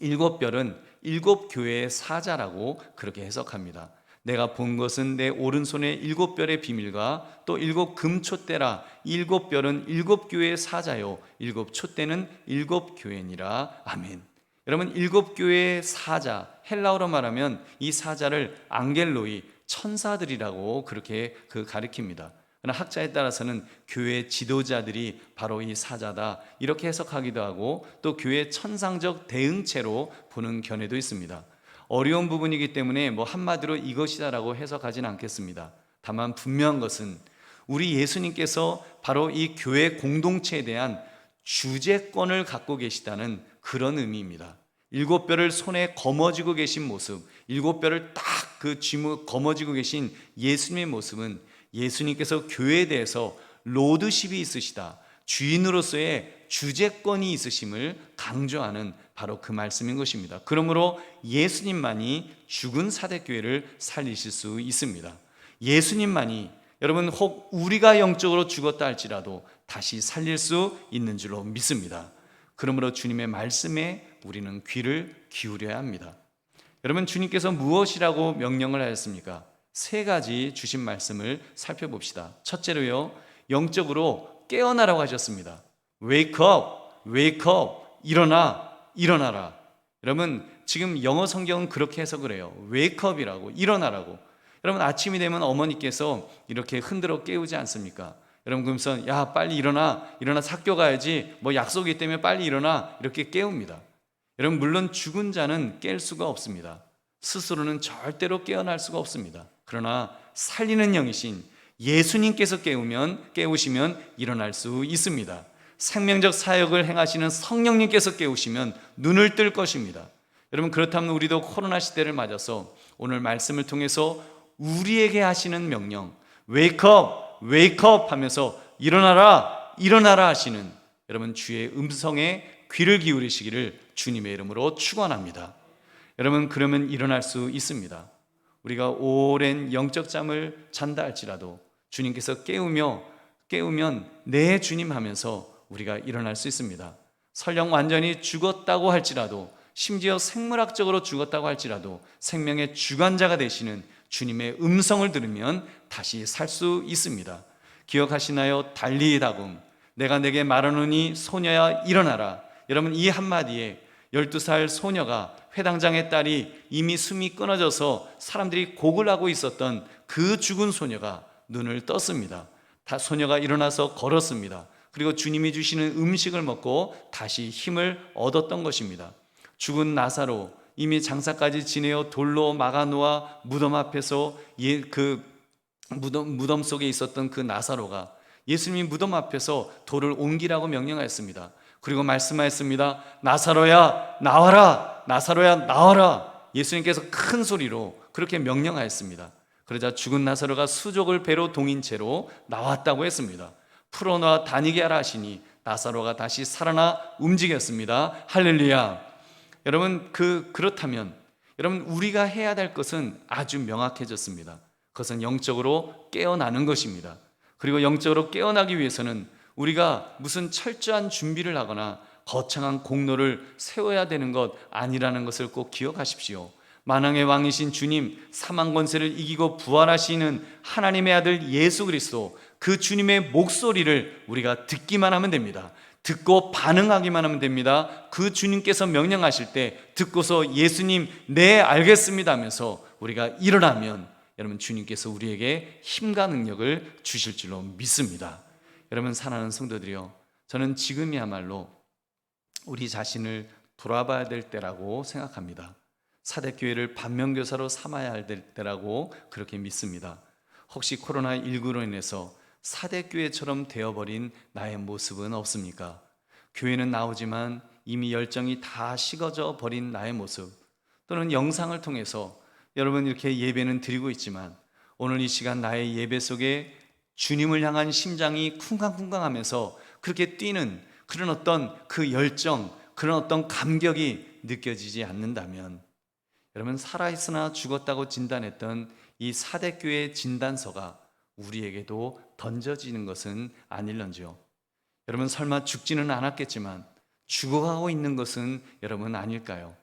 7뼈는 7교회의 사자라고 그렇게 해석합니다. 내가 본 것은 내 오른손의 7뼈의 비밀과 또 7금촛대라. 7뼈는 7교회의 사자요 7촛대는 7교회니라. 아멘. 여러분, 7교회의 사자, 헬라어로 말하면 이 사자를 앙겔로이, 천사들이라고 그렇게 가리킵니다. 그러나 학자에 따라서는 교회 지도자들이 바로 이 사자다 이렇게 해석하기도 하고 또 교회 천상적 대응체로 보는 견해도 있습니다. 어려운 부분이기 때문에 뭐 한마디로 이것이다라고 해석하진 않겠습니다. 다만 분명한 것은 우리 예수님께서 바로 이 교회 공동체에 대한 주재권을 갖고 계시다는 그런 의미입니다. 7뼈를 손에 거머쥐고 계신 모습, 7뼈를 딱 그 거머쥐고 계신 예수님의 모습은 예수님께서 교회에 대해서 로드십이 있으시다, 주인으로서의 주재권이 있으심을 강조하는 바로 그 말씀인 것입니다. 그러므로 예수님만이 죽은 사대교회를 살리실 수 있습니다. 예수님만이 여러분 혹 우리가 영적으로 죽었다 할지라도 다시 살릴 수 있는 줄로 믿습니다. 그러므로 주님의 말씀에 우리는 귀를 기울여야 합니다. 여러분, 주님께서 무엇이라고 명령을 하였습니까? 3가지 주신 말씀을 살펴봅시다. 첫째로요, 영적으로 깨어나라고 하셨습니다. Wake up, wake up, 일어나라. 여러분, 지금 영어 성경은 그렇게 해석을 해요. Wake up이라고, 일어나라고. 여러분, 아침이 되면 어머니께서 이렇게 흔들어 깨우지 않습니까? 여러분, 그러면서 야, 빨리 일어나 학교 가야지, 뭐 약속이 때문에 빨리 일어나, 이렇게 깨웁니다. 여러분, 물론 죽은 자는 깰 수가 없습니다. 스스로는 절대로 깨어날 수가 없습니다. 그러나 살리는 영이신 예수님께서 깨우시면 일어날 수 있습니다. 생명적 사역을 행하시는 성령님께서 깨우시면 눈을 뜰 것입니다. 여러분, 그렇다면 우리도 코로나 시대를 맞아서 오늘 말씀을 통해서 우리에게 하시는 명령, Wake up, wake up 하면서 일어나라 하시는 여러분 주의 음성에 귀를 기울이시기를 주님의 이름으로 축원합니다. 여러분, 그러면 일어날 수 있습니다. 우리가 오랜 영적 잠을 잔다 할지라도 주님께서 깨우면 내 주님 하면서 우리가 일어날 수 있습니다. 설령 완전히 죽었다고 할지라도, 심지어 생물학적으로 죽었다고 할지라도 생명의 주관자가 되시는 주님의 음성을 들으면 다시 살 수 있습니다. 기억하시나요? 달리다금 내가 내게 말하노니 소녀야 일어나라. 여러분, 이 한마디에 12살 소녀가 회당장의 딸이 이미 숨이 끊어져서 사람들이 곡을 하고 있었던 그 죽은 소녀가 눈을 떴습니다. 소녀가 일어나서 걸었습니다. 그리고 주님이 주시는 음식을 먹고 다시 힘을 얻었던 것입니다. 죽은 나사로, 이미 장사까지 지내어 돌로 막아놓아 무덤 앞에서 그 무덤 속에 있었던 그 나사로가 예수님이 무덤 앞에서 돌을 옮기라고 명령하였습니다. 그리고 말씀하였습니다. 나사로야 나와라, 나사로야 나와라. 예수님께서 큰 소리로 그렇게 명령하였습니다. 그러자 죽은 나사로가 수족을 배로 동인 채로 나왔다고 했습니다. 풀어놔 다니게 하라 하시니 나사로가 다시 살아나 움직였습니다. 할렐루야. 여러분, 그렇다면 여러분, 우리가 해야 될 것은 아주 명확해졌습니다. 그것은 영적으로 깨어나는 것입니다. 그리고 영적으로 깨어나기 위해서는 우리가 무슨 철저한 준비를 하거나 거창한 공로를 세워야 되는 것 아니라는 것을 꼭 기억하십시오. 만왕의 왕이신 주님, 사망 권세를 이기고 부활하시는 하나님의 아들 예수 그리스도, 그 주님의 목소리를 우리가 듣기만 하면 됩니다. 듣고 반응하기만 하면 됩니다. 그 주님께서 명령하실 때 듣고서 예수님 네 알겠습니다 하면서 우리가 일어나면 여러분, 주님께서 우리에게 힘과 능력을 주실 줄로 믿습니다. 여러분, 사랑하는 성도들이요, 저는 지금이야말로 우리 자신을 돌아봐야 될 때라고 생각합니다. 사대교회를 반면교사로 삼아야 할 때라고 그렇게 믿습니다. 혹시 코로나19로 인해서 사대교회처럼 되어버린 나의 모습은 없습니까? 교회는 나오지만 이미 열정이 다 식어져 버린 나의 모습, 또는 영상을 통해서 여러분 이렇게 예배는 드리고 있지만 오늘 이 시간 나의 예배 속에 주님을 향한 심장이 쿵쾅쿵쾅하면서 그렇게 뛰는 그런 어떤 그 열정, 그런 어떤 감격이 느껴지지 않는다면 여러분, 살아있으나 죽었다고 진단했던 이 사대교회의 진단서가 우리에게도 던져지는 것은 아닐런지요. 여러분, 설마 죽지는 않았겠지만 죽어가고 있는 것은 여러분 아닐까요?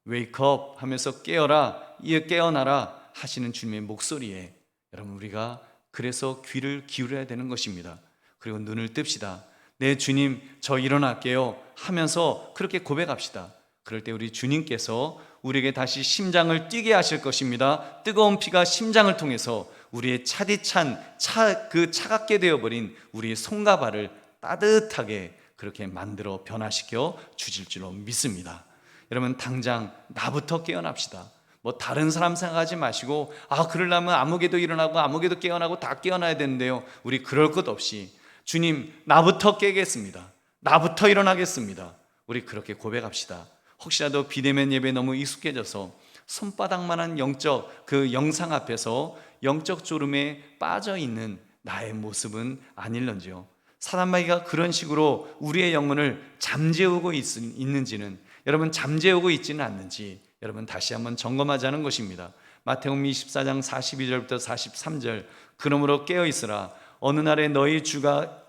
Wake up 하면서 깨어나라 하시는 주님의 목소리에 여러분, 우리가 그래서 귀를 기울여야 되는 것입니다. 그리고 눈을 뜹시다. 네 주님, 저 일어날게요 하면서 그렇게 고백합시다. 그럴 때 우리 주님께서 우리에게 다시 심장을 뛰게 하실 것입니다. 뜨거운 피가 심장을 통해서 우리의 차갑게 되어버린 우리의 손과 발을 따뜻하게 그렇게 만들어 변화시켜 주실 줄로 믿습니다. 여러분, 당장 나부터 깨어납시다. 뭐 다른 사람 생각하지 마시고 그러려면 아무개도 일어나고 아무개도 깨어나고 다 깨어나야 되는데요, 우리 그럴 것 없이 주님, 나부터 깨겠습니다. 나부터 일어나겠습니다. 우리 그렇게 고백합시다. 혹시라도 비대면 예배 너무 익숙해져서 손바닥만한 영적 그 영상 앞에서 영적 졸음에 빠져 있는 나의 모습은 아닐런지요. 사단마귀가 그런 식으로 우리의 영혼을 잠재우고 있는지는, 여러분 잠재우고 있지는 않는지 여러분 다시 한번 점검하자는 것입니다. 마태복음 24장 42절부터 43절, 그러므로 깨어 있으라. 어느 날에 너희 주가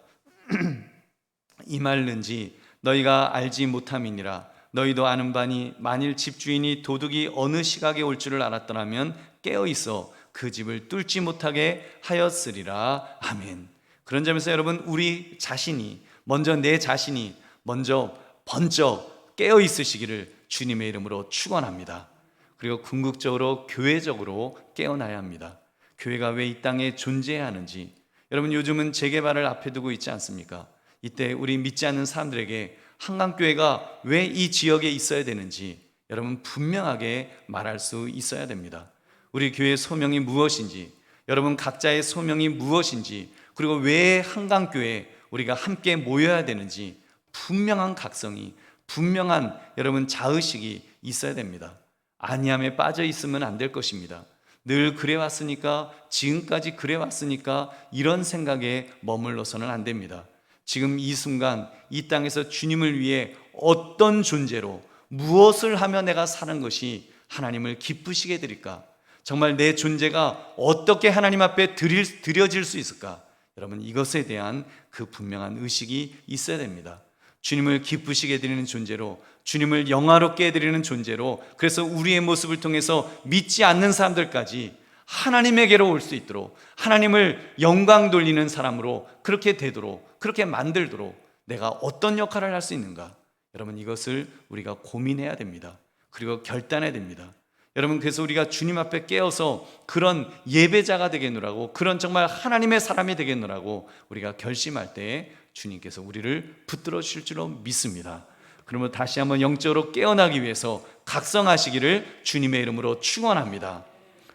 임할는지 너희가 알지 못함이니라. 너희도 아는 바니 만일 집주인이 도둑이 어느 시각에 올 줄을 알았더라면 깨어 있어 그 집을 뚫지 못하게 하였으리라. 아멘. 그런 점에서 여러분, 우리 자신이 먼저, 내 자신이 먼저 번쩍 깨어 있으시기를 주님의 이름으로 축원합니다. 그리고 궁극적으로 교회적으로 깨어나야 합니다. 교회가 왜 이 땅에 존재해야 하는지, 여러분 요즘은 재개발을 앞에 두고 있지 않습니까? 이때 우리 믿지 않는 사람들에게 한강교회가 왜 이 지역에 있어야 되는지 여러분 분명하게 말할 수 있어야 됩니다. 우리 교회의 소명이 무엇인지, 여러분 각자의 소명이 무엇인지, 그리고 왜 한강교회에 우리가 함께 모여야 되는지 분명한 각성이, 분명한 여러분 자의식이 있어야 됩니다. 안이함에 빠져 있으면 안 될 것입니다. 늘 그래왔으니까, 지금까지 그래왔으니까 이런 생각에 머물러서는 안 됩니다. 지금 이 순간 이 땅에서 주님을 위해 어떤 존재로 무엇을 하며 내가 사는 것이 하나님을 기쁘시게 드릴까? 정말 내 존재가 어떻게 하나님 앞에 드려질 수 있을까? 여러분 이것에 대한 그 분명한 의식이 있어야 됩니다. 주님을 기쁘시게 드리는 존재로, 주님을 영화롭게 해드리는 존재로, 그래서 우리의 모습을 통해서 믿지 않는 사람들까지 하나님에게로 올 수 있도록, 하나님을 영광 돌리는 사람으로 그렇게 되도록, 그렇게 만들도록 내가 어떤 역할을 할 수 있는가? 여러분 이것을 우리가 고민해야 됩니다. 그리고 결단해야 됩니다. 여러분 그래서 우리가 주님 앞에 깨어서 그런 예배자가 되겠노라고, 그런 정말 하나님의 사람이 되겠노라고 우리가 결심할 때에 주님께서 우리를 붙들어 주실 줄로 믿습니다. 그러면 다시 한번 영적으로 깨어나기 위해서 각성하시기를 주님의 이름으로 축원합니다.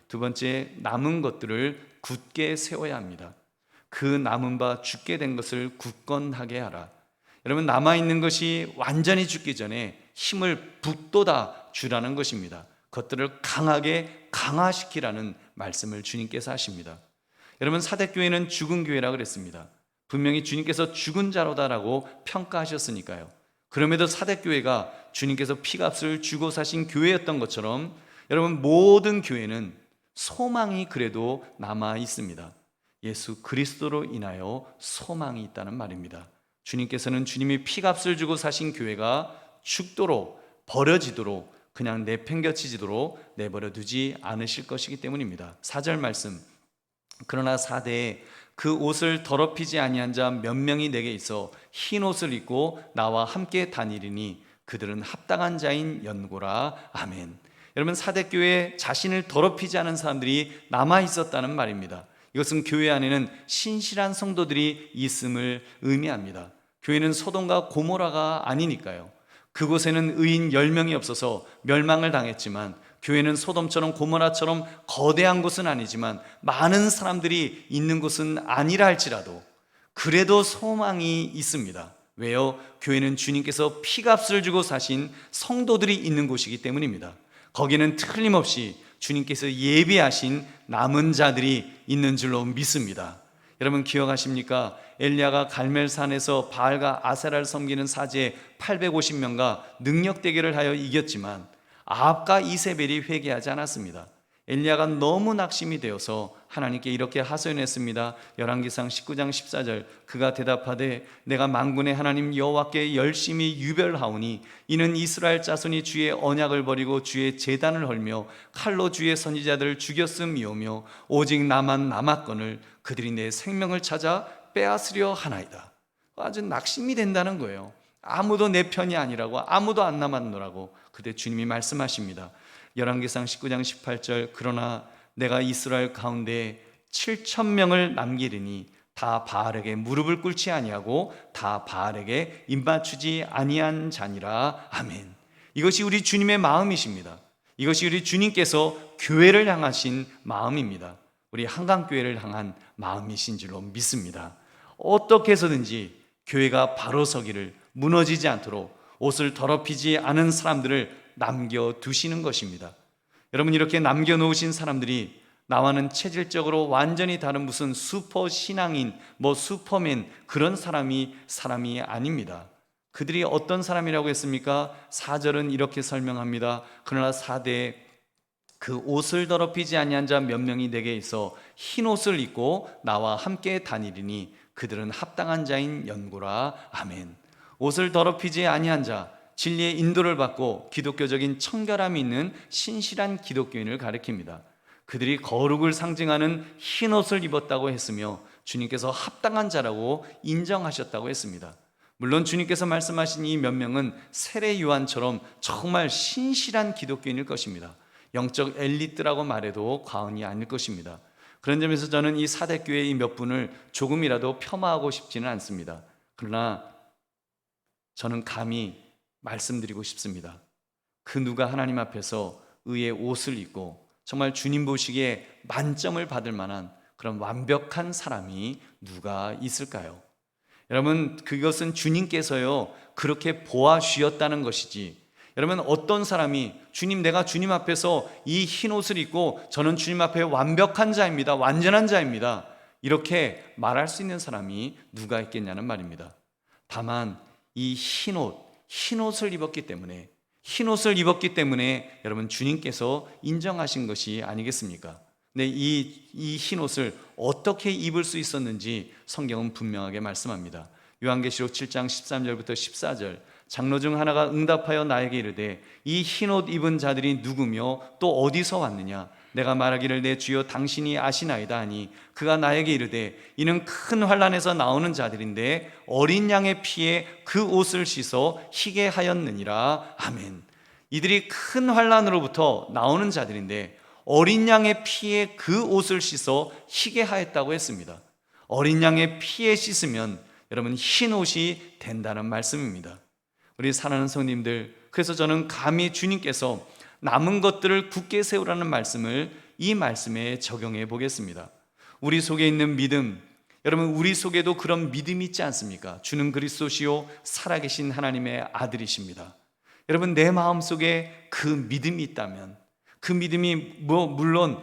두 번째, 남은 것들을 굳게 세워야 합니다. 그 남은 바 죽게 된 것을 굳건하게 하라. 여러분 남아있는 것이 완전히 죽기 전에 힘을 북돋아 주라는 것입니다. 그것들을 강하게 강화시키라는 말씀을 주님께서 하십니다. 여러분 사대교회는 죽은 교회라고 그랬습니다. 분명히 주님께서 죽은 자로다라고 평가하셨으니까요. 그럼에도 사대교회가 주님께서 피값을 주고 사신 교회였던 것처럼 여러분 모든 교회는 소망이 그래도 남아 있습니다. 예수 그리스도로 인하여 소망이 있다는 말입니다. 주님께서는 주님이 피값을 주고 사신 교회가 죽도록, 버려지도록, 그냥 내팽겨치지도록 내버려 두지 않으실 것이기 때문입니다. 4절 말씀, 그러나 사대에 그 옷을 더럽히지 아니한 자 몇 명이 내게 있어 흰 옷을 입고 나와 함께 다니리니 그들은 합당한 자인 연고라. 아멘. 여러분 사대교회에 자신을 더럽히지 않은 사람들이 남아 있었다는 말입니다. 이것은 교회 안에는 신실한 성도들이 있음을 의미합니다. 교회는 소돔과 고모라가 아니니까요. 그곳에는 의인 10명이 없어서 멸망을 당했지만 교회는 소돔처럼 고모라처럼 거대한 곳은 아니지만 많은 사람들이 있는 곳은 아니라 할지라도 그래도 소망이 있습니다. 왜요? 교회는 주님께서 피값을 주고 사신 성도들이 있는 곳이기 때문입니다. 거기는 틀림없이 주님께서 예비하신 남은 자들이 있는 줄로 믿습니다. 여러분 기억하십니까? 엘리야가 갈멜산에서 바알과 아세라를 섬기는 사제 850명과 능력 대결을 하여 이겼지만 아합과 이세벨이 회개하지 않았습니다. 엘리야가 너무 낙심이 되어서 하나님께 이렇게 하소연했습니다. 열왕기상 19장 14절, 그가 대답하되 내가 만군의 하나님 여호와께 열심히 유별하오니 이는 이스라엘 자손이 주의 언약을 버리고 주의 제단을 헐며 칼로 주의 선지자들을 죽였음이오며 오직 나만 남았거늘 그들이 내 생명을 찾아 빼앗으려 하나이다. 아주 낙심이 된다는 거예요. 아무도 내 편이 아니라고, 아무도 안 남았노라고. 그때 주님이 말씀하십니다. 열왕기상 19장 18절, 그러나 내가 이스라엘 가운데 7,000명을 남기리니 다 바알에게 무릎을 꿇지 아니하고 다 바알에게 입맞추지 아니한 자니라. 아멘. 이것이 우리 주님의 마음이십니다. 이것이 우리 주님께서 교회를 향하신 마음입니다. 우리 한강교회를 향한 마음이신 줄로 믿습니다. 어떻게 해서든지 교회가 바로 서기를, 무너지지 않도록 옷을 더럽히지 않은 사람들을 남겨두시는 것입니다. 여러분, 이렇게 남겨놓으신 사람들이 나와는 체질적으로 완전히 다른 무슨 슈퍼 신앙인, 슈퍼맨 그런 사람이 아닙니다. 그들이 어떤 사람이라고 했습니까? 4절은 이렇게 설명합니다. 그러나 4대에 그 옷을 더럽히지 아니한 자 몇 명이 내게 있어 흰 옷을 입고 나와 함께 다니리니 그들은 합당한 자인 연고라. 아멘. 옷을 더럽히지 아니한 자, 진리의 인도를 받고 기독교적인 청결함이 있는 신실한 기독교인을 가리킵니다. 그들이 거룩을 상징하는 흰 옷을 입었다고 했으며 주님께서 합당한 자라고 인정하셨다고 했습니다. 물론 주님께서 말씀하신 이 몇 명은 세례 요한처럼 정말 신실한 기독교인일 것입니다. 영적 엘리트라고 말해도 과언이 아닐 것입니다. 그런 점에서 저는 이 사대교회의 몇 분을 조금이라도 폄하하고 싶지는 않습니다. 그러나 저는 감히 말씀드리고 싶습니다. 그 누가 하나님 앞에서 의의 옷을 입고 정말 주님 보시기에 만점을 받을 만한 그런 완벽한 사람이 누가 있을까요? 여러분, 그것은 주님께서요 그렇게 보아주셨다는 것이지, 여러분, 어떤 사람이 주님, 내가 주님 앞에서 이 흰 옷을 입고 저는 주님 앞에 완벽한 자입니다, 완전한 자입니다, 이렇게 말할 수 있는 사람이 누가 있겠냐는 말입니다. 다만 이 흰 옷을 입었기 때문에 여러분 주님께서 인정하신 것이 아니겠습니까? 근데 이 흰 옷을 어떻게 입을 수 있었는지 성경은 분명하게 말씀합니다. 요한계시록 7장 13절부터 14절, 장로 중 하나가 응답하여 나에게 이르되 이 흰 옷 입은 자들이 누구며 또 어디서 왔느냐? 내가 말하기를 내 주여 당신이 아시나이다 하니 그가 나에게 이르되 이는 큰 환난에서 나오는 자들인데 어린 양의 피에 그 옷을 씻어 희게 하였느니라. 아멘. 이들이 큰 환난으로부터 나오는 자들인데 어린 양의 피에 그 옷을 씻어 희게 하였다고 했습니다. 어린 양의 피에 씻으면 여러분 흰 옷이 된다는 말씀입니다. 우리 사랑하는 성님들, 그래서 저는 감히 주님께서 남은 것들을 굳게 세우라는 말씀을 이 말씀에 적용해 보겠습니다. 우리 속에 있는 믿음, 여러분 우리 속에도 그런 믿음이 있지 않습니까? 주는 그리스도시요 살아계신 하나님의 아들이십니다. 여러분, 내 마음속에 그 믿음이 있다면, 그 믿음이 물론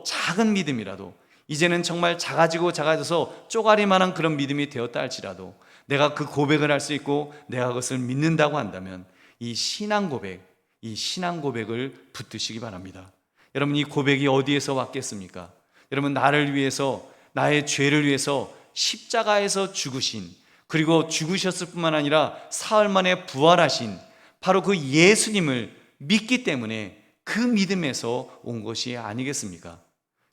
작은 믿음이라도, 이제는 정말 작아져서 쪼가리만한 그런 믿음이 되었다 할지라도 내가 그 고백을 할 수 있고 내가 그것을 믿는다고 한다면 이 신앙 고백을 붙드시기 바랍니다. 여러분, 이 고백이 어디에서 왔겠습니까? 여러분, 나를 위해서, 나의 죄를 위해서 십자가에서 죽으신, 그리고 죽으셨을 뿐만 아니라 사흘 만에 부활하신 바로 그 예수님을 믿기 때문에 그 믿음에서 온 것이 아니겠습니까?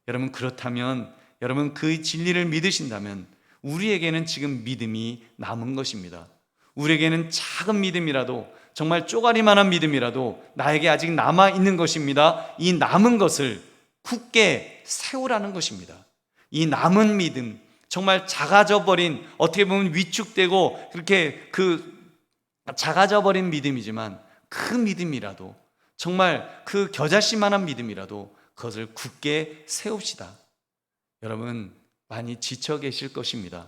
여러분, 그렇다면, 여러분 그 진리를 믿으신다면 우리에게는 지금 믿음이 남은 것입니다. 우리에게는 작은 믿음이라도, 정말 쪼가리만한 믿음이라도 나에게 아직 남아있는 것입니다. 이 남은 것을 굳게 세우라는 것입니다. 이 남은 믿음, 정말 작아져 버린, 어떻게 보면 위축되고 그렇게 작아져 버린 믿음이지만 그 믿음이라도, 정말 그 겨자씨만한 믿음이라도 그것을 굳게 세웁시다. 여러분, 많이 지쳐 계실 것입니다.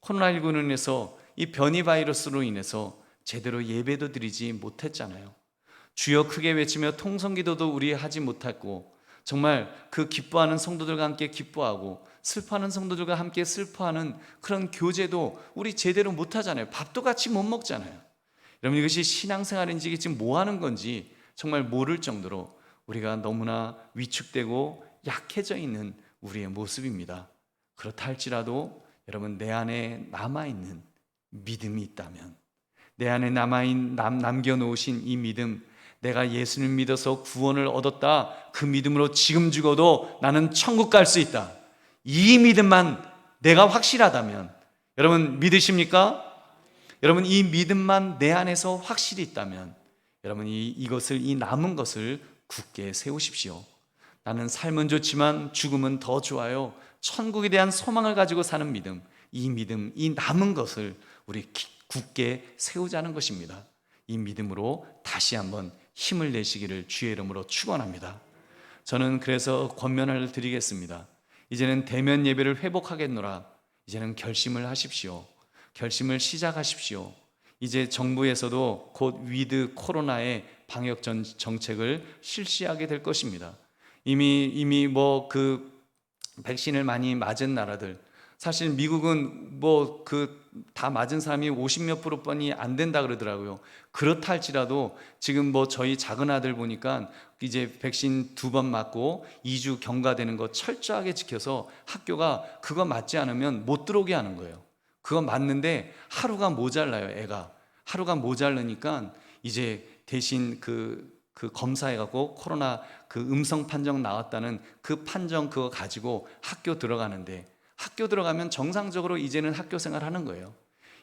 코로나19로 인해서, 이 변이 바이러스로 인해서 제대로 예배도 드리지 못했잖아요. 주여 크게 외치며 통성기도도 우리 하지 못했고, 정말 그 기뻐하는 성도들과 함께 기뻐하고 슬퍼하는 성도들과 함께 슬퍼하는 그런 교제도 우리 제대로 못하잖아요. 밥도 같이 못 먹잖아요. 여러분, 이것이 신앙생활인지 이게 지금 뭐 하는 건지 정말 모를 정도로 우리가 너무나 위축되고 약해져 있는 우리의 모습입니다. 그렇다 할지라도 여러분, 내 안에 남아있는 믿음이 있다면, 내 안에 남겨놓으신 이 믿음, 내가 예수님 믿어서 구원을 얻었다, 그 믿음으로 지금 죽어도 나는 천국 갈 수 있다, 이 믿음만 내가 확실하다면, 여러분 믿으십니까? 여러분, 이 믿음만 내 안에서 확실히 있다면 여러분 이것을, 이 남은 것을 굳게 세우십시오. 나는 삶은 좋지만 죽음은 더 좋아요, 천국에 대한 소망을 가지고 사는 믿음, 이 남은 것을 우리 굳게 세우자는 것입니다. 이 믿음으로 다시 한번 힘을 내시기를 주의 이름으로 축원합니다. 저는 그래서 권면을 드리겠습니다. 이제는 대면 예배를 회복하겠노라. 이제는 결심을 하십시오. 결심을 시작하십시오. 이제 정부에서도 곧 위드 코로나의 방역 정책을 실시하게 될 것입니다. 이미 뭐 그 백신을 많이 맞은 나라들, 사실 미국은 뭐 그 다 맞은 사람이 50몇 %뿐이 안 된다 그러더라고요. 그렇다 할지라도 지금 뭐 저희 작은 아들 보니까 이제 백신 2번 맞고 2주 경과되는 거 철저하게 지켜서 학교가 그거 맞지 않으면 못 들어오게 하는 거예요. 그거 맞는데 하루가 모자라요. 애가 하루가 모자르니까 이제 대신 그 검사해갖고 코로나 그 음성 판정 나왔다는 그 판정 그거 가지고 학교 들어가는데, 학교 들어가면 정상적으로 이제는 학교 생활하는 거예요.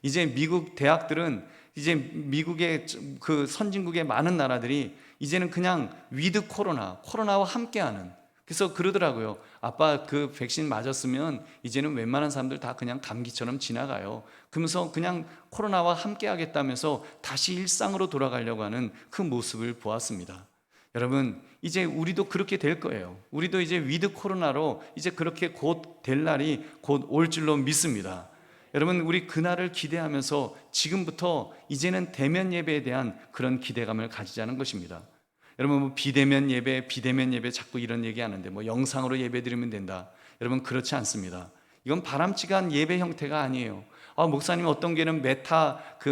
이제 미국 대학들은, 이제 미국의 그 선진국의 많은 나라들이 이제는 그냥 위드 코로나와 함께하는, 그래서 그러더라고요. 아빠 그 백신 맞았으면 이제는 웬만한 사람들 다 그냥 감기처럼 지나가요. 그러면서 그냥 코로나와 함께 하겠다면서 다시 일상으로 돌아가려고 하는 그 모습을 보았습니다. 여러분, 이제 우리도 그렇게 될 거예요. 우리도 이제 위드 코로나로 이제 그렇게 곧 될 날이 곧 올 줄로 믿습니다. 여러분, 우리 그날을 기대하면서 지금부터 이제는 대면 예배에 대한 그런 기대감을 가지자는 것입니다. 여러분, 뭐 비대면 예배 자꾸 이런 얘기하는데 뭐 영상으로 예배 드리면 된다. 여러분, 그렇지 않습니다. 이건 바람직한 예배 형태가 아니에요. 목사님 어떤 교회는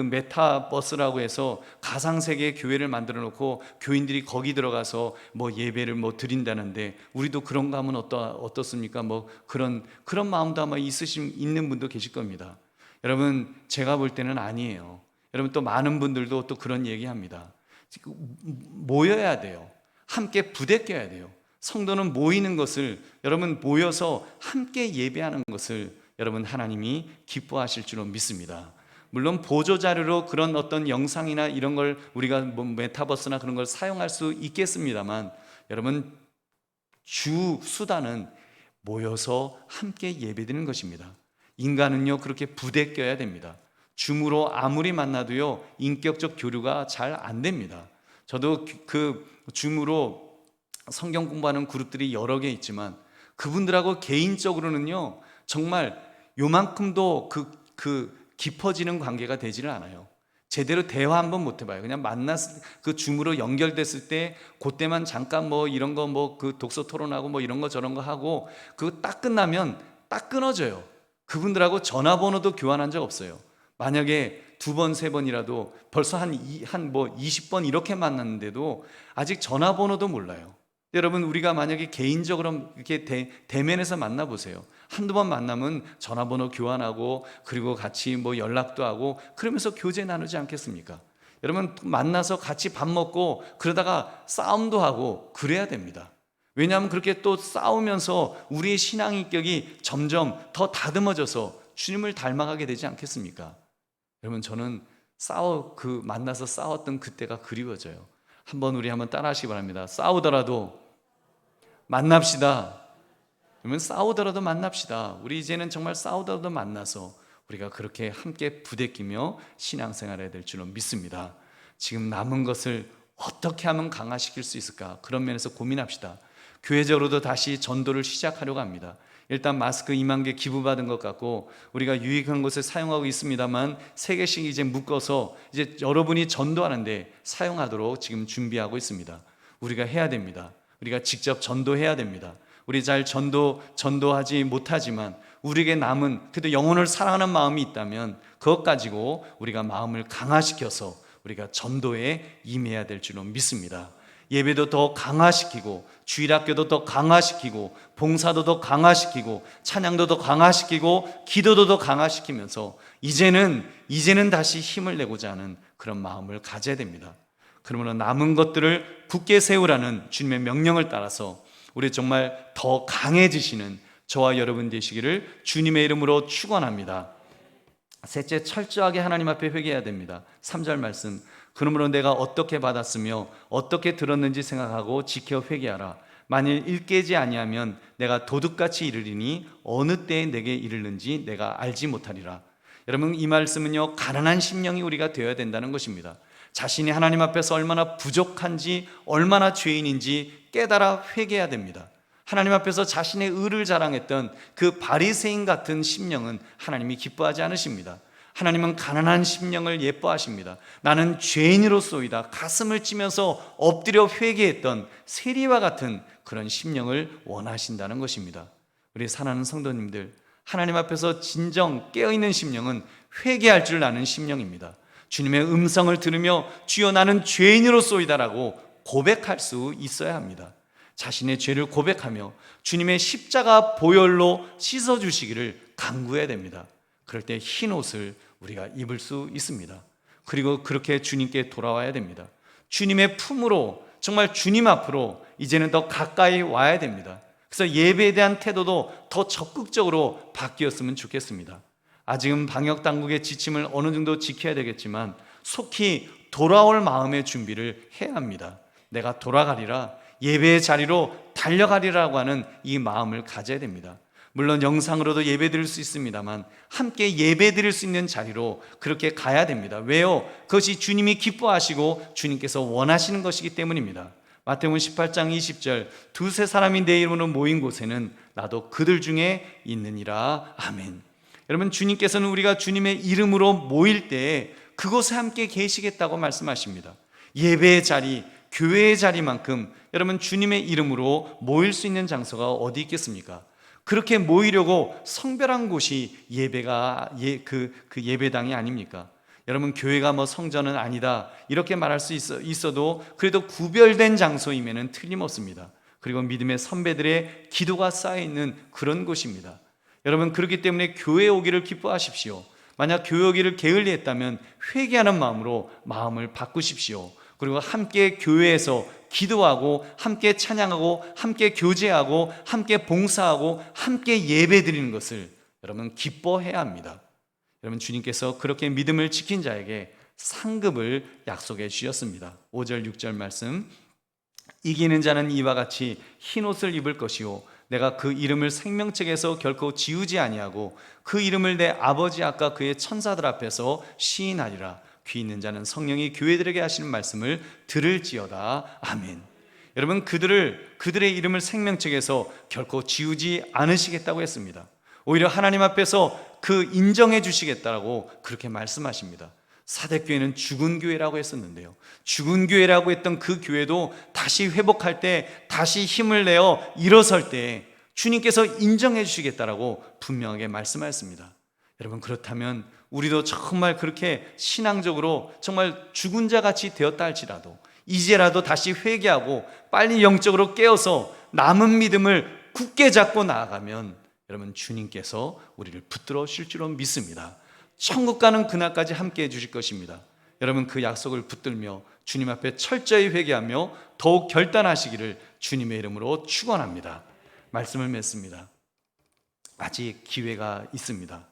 메타버스라고 해서 가상세계의 교회를 만들어 놓고 교인들이 거기 들어가서 뭐 예배를 뭐 드린다는데, 우리도 그런가 하면 어떻습니까? 뭐 그런 마음도 아마 있는 분도 계실 겁니다. 여러분, 제가 볼 때는 아니에요. 여러분, 또 많은 분들도 또 그런 얘기합니다. 모여야 돼요. 함께 부대껴야 돼요. 성도는 모이는 것을, 여러분 모여서 함께 예배하는 것을 여러분 하나님이 기뻐하실 줄로 믿습니다. 물론 보조자료로 그런 어떤 영상이나 이런 걸 우리가 뭐 메타버스나 그런 걸 사용할 수 있겠습니다만, 여러분 주 수단은 모여서 함께 예배드리는 것입니다. 인간은요 그렇게 부대껴야 됩니다. 줌으로 아무리 만나도요 인격적 교류가 잘 안 됩니다. 저도 그 줌으로 성경 공부하는 그룹들이 여러 개 있지만 그분들하고 개인적으로는요 정말 요만큼도 깊어지는 관계가 되지를 않아요. 제대로 대화 한번 못 해봐요. 그냥 그 줌으로 연결됐을 때 그때만 잠깐 뭐 이런 거 뭐 그 독서 토론하고 뭐 이런 거 저런 거 하고 그거 딱 끝나면 딱 끊어져요. 그분들하고 전화번호도 교환한 적 없어요. 만약에 2번, 3번이라도 벌써 한 20번 이렇게 만났는데도 아직 전화번호도 몰라요. 여러분, 우리가 만약에 개인적으로 이렇게 대면에서 만나보세요. 한두 번 만나면 전화번호 교환하고 그리고 같이 뭐 연락도 하고 그러면서 교제 나누지 않겠습니까? 여러분, 만나서 같이 밥 먹고 그러다가 싸움도 하고 그래야 됩니다. 왜냐하면 그렇게 또 싸우면서 우리의 신앙 인격이 점점 더 다듬어져서 주님을 닮아가게 되지 않겠습니까? 여러분, 저는 만나서 싸웠던 그때가 그리워져요. 우리 한번 따라하시기 바랍니다. 싸우더라도 만납시다. 그러면 싸우더라도 만납시다. 우리 이제는 정말 싸우더라도 만나서 우리가 그렇게 함께 부대끼며 신앙생활 해야 될 줄로 믿습니다. 지금 남은 것을 어떻게 하면 강화시킬 수 있을까? 그런 면에서 고민합시다. 교회적으로도 다시 전도를 시작하려고 합니다. 일단 마스크 2만 개 기부받은 것 같고 우리가 유익한 곳에 사용하고 있습니다만 3개씩 이제 묶어서 이제 여러분이 전도하는데 사용하도록 지금 준비하고 있습니다. 우리가 해야 됩니다. 우리가 직접 전도해야 됩니다. 우리 잘 전도하지 못하지만 우리에게 남은 그래도 영혼을 사랑하는 마음이 있다면 그것 가지고 우리가 마음을 강화시켜서 우리가 전도에 임해야 될 줄로 믿습니다. 예배도 더 강화시키고 주일학교도 더 강화시키고 봉사도 더 강화시키고 찬양도 더 강화시키고 기도도 더 강화시키면서 이제는 다시 힘을 내고자 하는 그런 마음을 가져야 됩니다. 그러므로 남은 것들을 굳게 세우라는 주님의 명령을 따라서 우리 정말 더 강해지시는 저와 여러분 되시기를 주님의 이름으로 축원합니다. 셋째, 철저하게 하나님 앞에 회개해야 됩니다. 3절 말씀, 그러므로 내가 어떻게 받았으며 어떻게 들었는지 생각하고 지켜 회개하라. 만일 일깨지 아니하면 내가 도둑같이 이르리니 어느 때에 내게 이르는지 내가 알지 못하리라. 여러분, 이 말씀은요 가난한 심령이 우리가 되어야 된다는 것입니다. 자신이 하나님 앞에서 얼마나 부족한지, 얼마나 죄인인지 깨달아 회개해야 됩니다. 하나님 앞에서 자신의 의를 자랑했던 그 바리새인 같은 심령은 하나님이 기뻐하지 않으십니다. 하나님은 가난한 심령을 예뻐하십니다. 나는 죄인으로소이다 가슴을 찌면서 엎드려 회개했던 세리와 같은 그런 심령을 원하신다는 것입니다. 우리 사랑하는 성도님들, 하나님 앞에서 진정 깨어있는 심령은 회개할 줄 아는 심령입니다. 주님의 음성을 들으며 주여 나는 죄인으로소이다라고 고백할 수 있어야 합니다. 자신의 죄를 고백하며 주님의 십자가 보혈로 씻어주시기를 간구해야 됩니다. 그럴 때 흰 옷을 우리가 입을 수 있습니다. 그리고 그렇게 주님께 돌아와야 됩니다. 주님의 품으로, 정말 주님 앞으로 이제는 더 가까이 와야 됩니다. 그래서 예배에 대한 태도도 더 적극적으로 바뀌었으면 좋겠습니다. 아직은 방역당국의 지침을 어느 정도 지켜야 되겠지만 속히 돌아올 마음의 준비를 해야 합니다. 내가 돌아가리라, 예배의 자리로 달려가리라고 하는 이 마음을 가져야 됩니다. 물론 영상으로도 예배 드릴 수 있습니다만 함께 예배 드릴 수 있는 자리로 그렇게 가야 됩니다. 왜요? 그것이 주님이 기뻐하시고 주님께서 원하시는 것이기 때문입니다. 마태복음 18장 20절, 두세 사람이 내 이름으로 모인 곳에는 나도 그들 중에 있느니라. 아멘. 여러분, 주님께서는 우리가 주님의 이름으로 모일 때 그곳에 함께 계시겠다고 말씀하십니다. 예배의 자리, 교회의 자리만큼 여러분 주님의 이름으로 모일 수 있는 장소가 어디 있겠습니까? 그렇게 모이려고 성별한 곳이 예배가 그 예배당이 아닙니까? 여러분, 교회가 뭐 성전은 아니다 이렇게 말할 수 있어도 그래도 구별된 장소이면은 틀림없습니다. 그리고 믿음의 선배들의 기도가 쌓여있는 그런 곳입니다. 여러분, 그렇기 때문에 교회에 오기를 기뻐하십시오. 만약 교회 오기를 게을리했다면 회개하는 마음으로 마음을 바꾸십시오. 그리고 함께 교회에서 기도하고 함께 찬양하고 함께 교제하고 함께 봉사하고 함께 예배드리는 것을 여러분 기뻐해야 합니다. 여러분, 주님께서 그렇게 믿음을 지킨 자에게 상급을 약속해 주셨습니다. 5절 6절 말씀, 이기는 자는 이와 같이 흰옷을 입을 것이요 내가 그 이름을 생명책에서 결코 지우지 아니하고 그 이름을 내 아버지 앞과 그의 천사들 앞에서 시인하리라. 귀 있는 자는 성령이 교회들에게 하시는 말씀을 들을지어다. 아멘. 여러분, 그들의 이름을 생명책에서 결코 지우지 않으시겠다고 했습니다. 오히려 하나님 앞에서 그 인정해 주시겠다라고 그렇게 말씀하십니다. 사대교회는 죽은 교회라고 했었는데요, 죽은 교회라고 했던 그 교회도 다시 회복할 때, 다시 힘을 내어 일어설 때 주님께서 인정해 주시겠다라고 분명하게 말씀하셨습니다. 여러분, 그렇다면 우리도 정말 그렇게 신앙적으로 정말 죽은 자 같이 되었다 할지라도 이제라도 다시 회개하고 빨리 영적으로 깨어서 남은 믿음을 굳게 잡고 나아가면 여러분, 주님께서 우리를 붙들어 실 줄로 믿습니다. 천국 가는 그날까지 함께 해 주실 것입니다. 여러분, 그 약속을 붙들며 주님 앞에 철저히 회개하며 더욱 결단하시기를 주님의 이름으로 축원합니다. 말씀을 맺습니다. 아직 기회가 있습니다.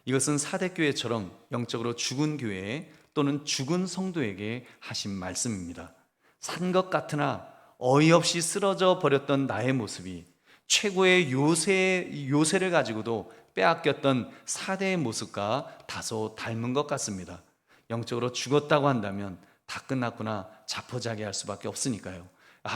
이것은 사대교회처럼 영적으로 죽은 교회 또는 죽은 성도에게 하신 말씀입니다. 산 것 같으나 어이없이 쓰러져 버렸던 나의 모습이 최고의 요새를 가지고도 빼앗겼던 사대의 모습과 다소 닮은 것 같습니다. 영적으로 죽었다고 한다면 다 끝났구나 자포자기할 수밖에 없으니까요.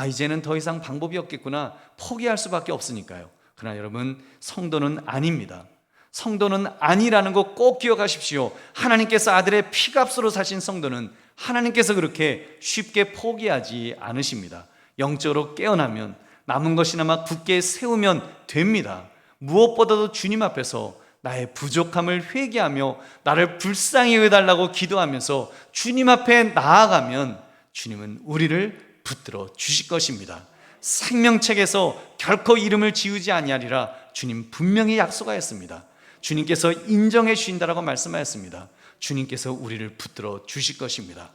이제는 더 이상 방법이 없겠구나 포기할 수밖에 없으니까요. 그러나 여러분, 성도는 아닙니다. 성도는 아니라는 거 꼭 기억하십시오. 하나님께서 아들의 피값으로 사신 성도는 하나님께서 그렇게 쉽게 포기하지 않으십니다. 영적으로 깨어나면 남은 것이나마 굳게 세우면 됩니다. 무엇보다도 주님 앞에서 나의 부족함을 회개하며 나를 불쌍히 여겨달라고 기도하면서 주님 앞에 나아가면 주님은 우리를 붙들어 주실 것입니다. 생명책에서 결코 이름을 지우지 아니하리라 주님 분명히 약속하였습니다. 주님께서 인정해 주신다라고 말씀하였습니다. 주님께서 우리를 붙들어 주실 것입니다.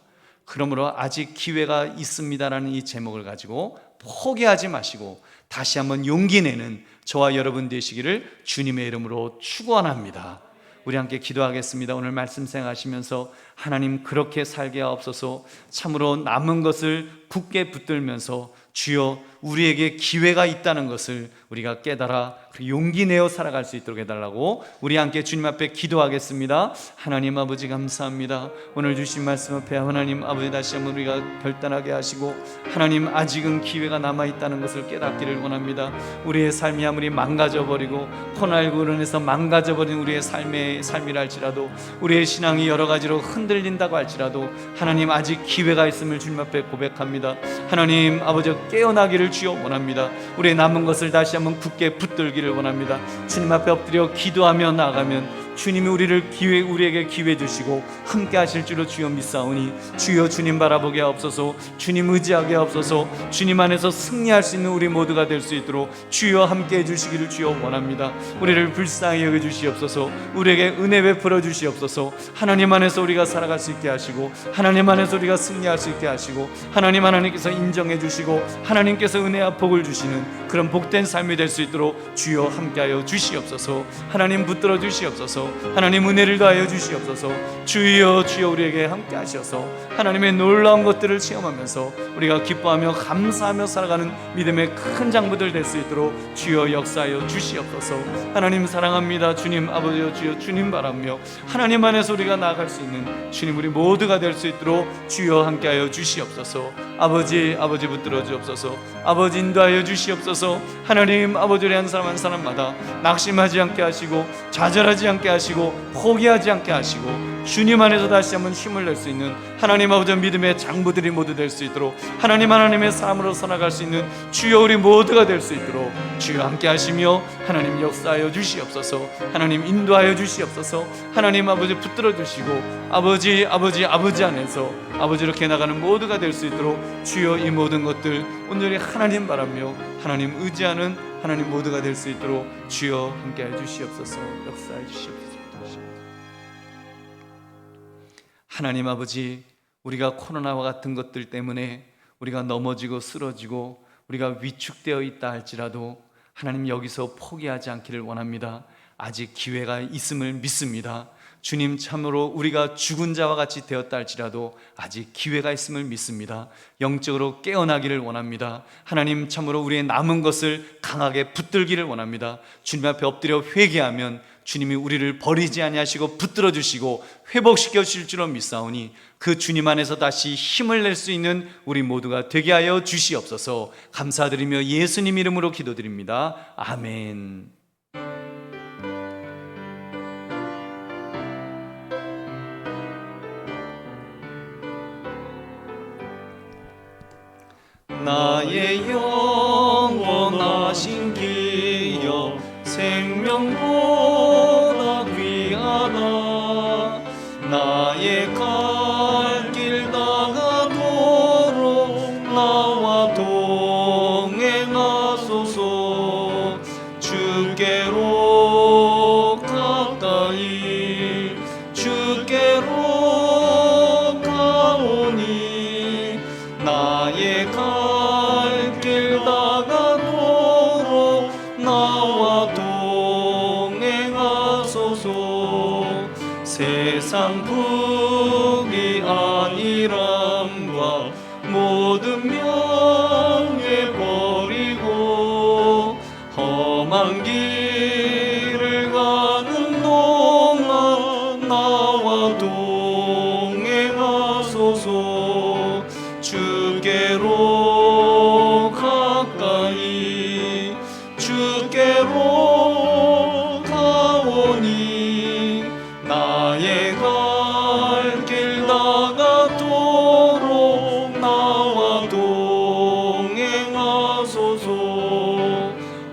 그러므로 아직 기회가 있습니다라는 이 제목을 가지고 포기하지 마시고 다시 한번 용기 내는 저와 여러분 되시기를 주님의 이름으로 축원합니다. 우리 함께 기도하겠습니다. 오늘 말씀 생각하시면서 하나님, 그렇게 살게 하옵소서. 참으로 남은 것을 굳게 붙들면서 주여 우리에게 기회가 있다는 것을 우리가 깨달아 용기 내어 살아갈 수 있도록 해달라고 우리 함께 주님 앞에 기도하겠습니다. 하나님 아버지 감사합니다. 오늘 주신 말씀 앞에 하나님 아버지 다시 한번 우리가 결단하게 하시고 하나님 아직은 기회가 남아있다는 것을 깨닫기를 원합니다. 우리의 삶이 아무리 망가져버리고 코로나19로 인해서 망가져버린 우리의 삶이라 할지라도 우리의 신앙이 여러 가지로 흔들린다고 할지라도 하나님 아직 기회가 있음을 주님 앞에 고백합니다. 하나님 아버지 깨어나기를 주여 원합니다. 우리의 남은 것을 다시 한번 굳게 붙들기를 원합니다. 주님 앞에 엎드려 기도하며 나아가면 주님이 우리에게 기회 주시고 함께 하실 줄로 주여 믿사오니 주여 주님 바라보게 하옵소서. 주님 의지하게 하옵소서. 주님 안에서 승리할 수 있는 우리 모두가 될 수 있도록 주여 함께 해주시기를 주여 원합니다. 우리를 불쌍히 여겨주시옵소서. 우리에게 은혜 베풀어 주시옵소서. 하나님 안에서 우리가 살아갈 수 있게 하시고 하나님 안에서 우리가 승리할 수 있게 하시고 하나님께서 인정해 주시고 하나님께서 은혜와 복을 주시는 그런 복된 삶이 될 수 있도록 주여 함께하여 주시옵소서. 하나님 붙들어 주시옵소서. 하나님 은혜를 더하여 주시옵소서. 주여 우리에게 함께 하셔서 하나님의 놀라운 것들을 체험하면서 우리가 기뻐하며 감사하며 살아가는 믿음의 큰 장부들 될 수 있도록 주여 역사하여 주시옵소서. 하나님 사랑합니다. 주님 아버지여 주여 주님 바라며 하나님 안에서 우리가 나아갈 수 있는 주님 우리 모두가 될 수 있도록 주여 함께하여 주시옵소서. 아버지 붙들어 주옵소서. 아버지 인도하여 주시옵소서. 하나님 아버지 우리 한 사람 한 사람마다 낙심하지 않게 하시고 좌절하지 않게 하시고 포기하지 않게 하시고 주님 안에서 다시 한번 힘을 낼 수 있는 하나님 아버지 믿음의 장부들이 모두 될 수 있도록 하나님의 사람으로 살아갈 수 있는 주여 우리 모두가 될 수 있도록 주여 함께 하시며 하나님 역사하여 주시옵소서. 하나님 인도하여 주시옵소서. 하나님 아버지 붙들어 주시고 아버지 안에서 아버지 이렇게 나가는 모두가 될 수 있도록 주여 이 모든 것들 온전히 하나님 바라며 하나님 의지하는 하나님 모두가 될 수 있도록 주여 함께해 주시옵소서. 역사해 주시옵소서. 하나님 아버지 우리가 코로나와 같은 것들 때문에 우리가 넘어지고 쓰러지고 우리가 위축되어 있다 할지라도 하나님 여기서 포기하지 않기를 원합니다. 아직 기회가 있음을 믿습니다. 주님 참으로 우리가 죽은 자와 같이 되었다 할지라도 아직 기회가 있음을 믿습니다. 영적으로 깨어나기를 원합니다. 하나님 참으로 우리의 남은 것을 강하게 붙들기를 원합니다. 주님 앞에 엎드려 회개하면 주님이 우리를 버리지 아니하시고 붙들어 주시고 회복시켜 주실 줄로 믿사오니 그 주님 안에서 다시 힘을 낼 수 있는 우리 모두가 되게 하여 주시옵소서. 감사드리며 예수님 이름으로 기도드립니다. 아멘. 나의 영원하신 기여 생명보다 귀하다. 나의 갈 길 나가도록 나와 동행하소서. 주께로 가까이 주께로 가오니 나의 갈 길 나가도록 나와 동행하소서. 세상 북이 아니람과 모든 명예 버리고 험한 길을 가는 동안 나와 동행하소서. 주께로 가까이 주께로 가오니 나의 갈 길 나가도록 나와 동행하소서.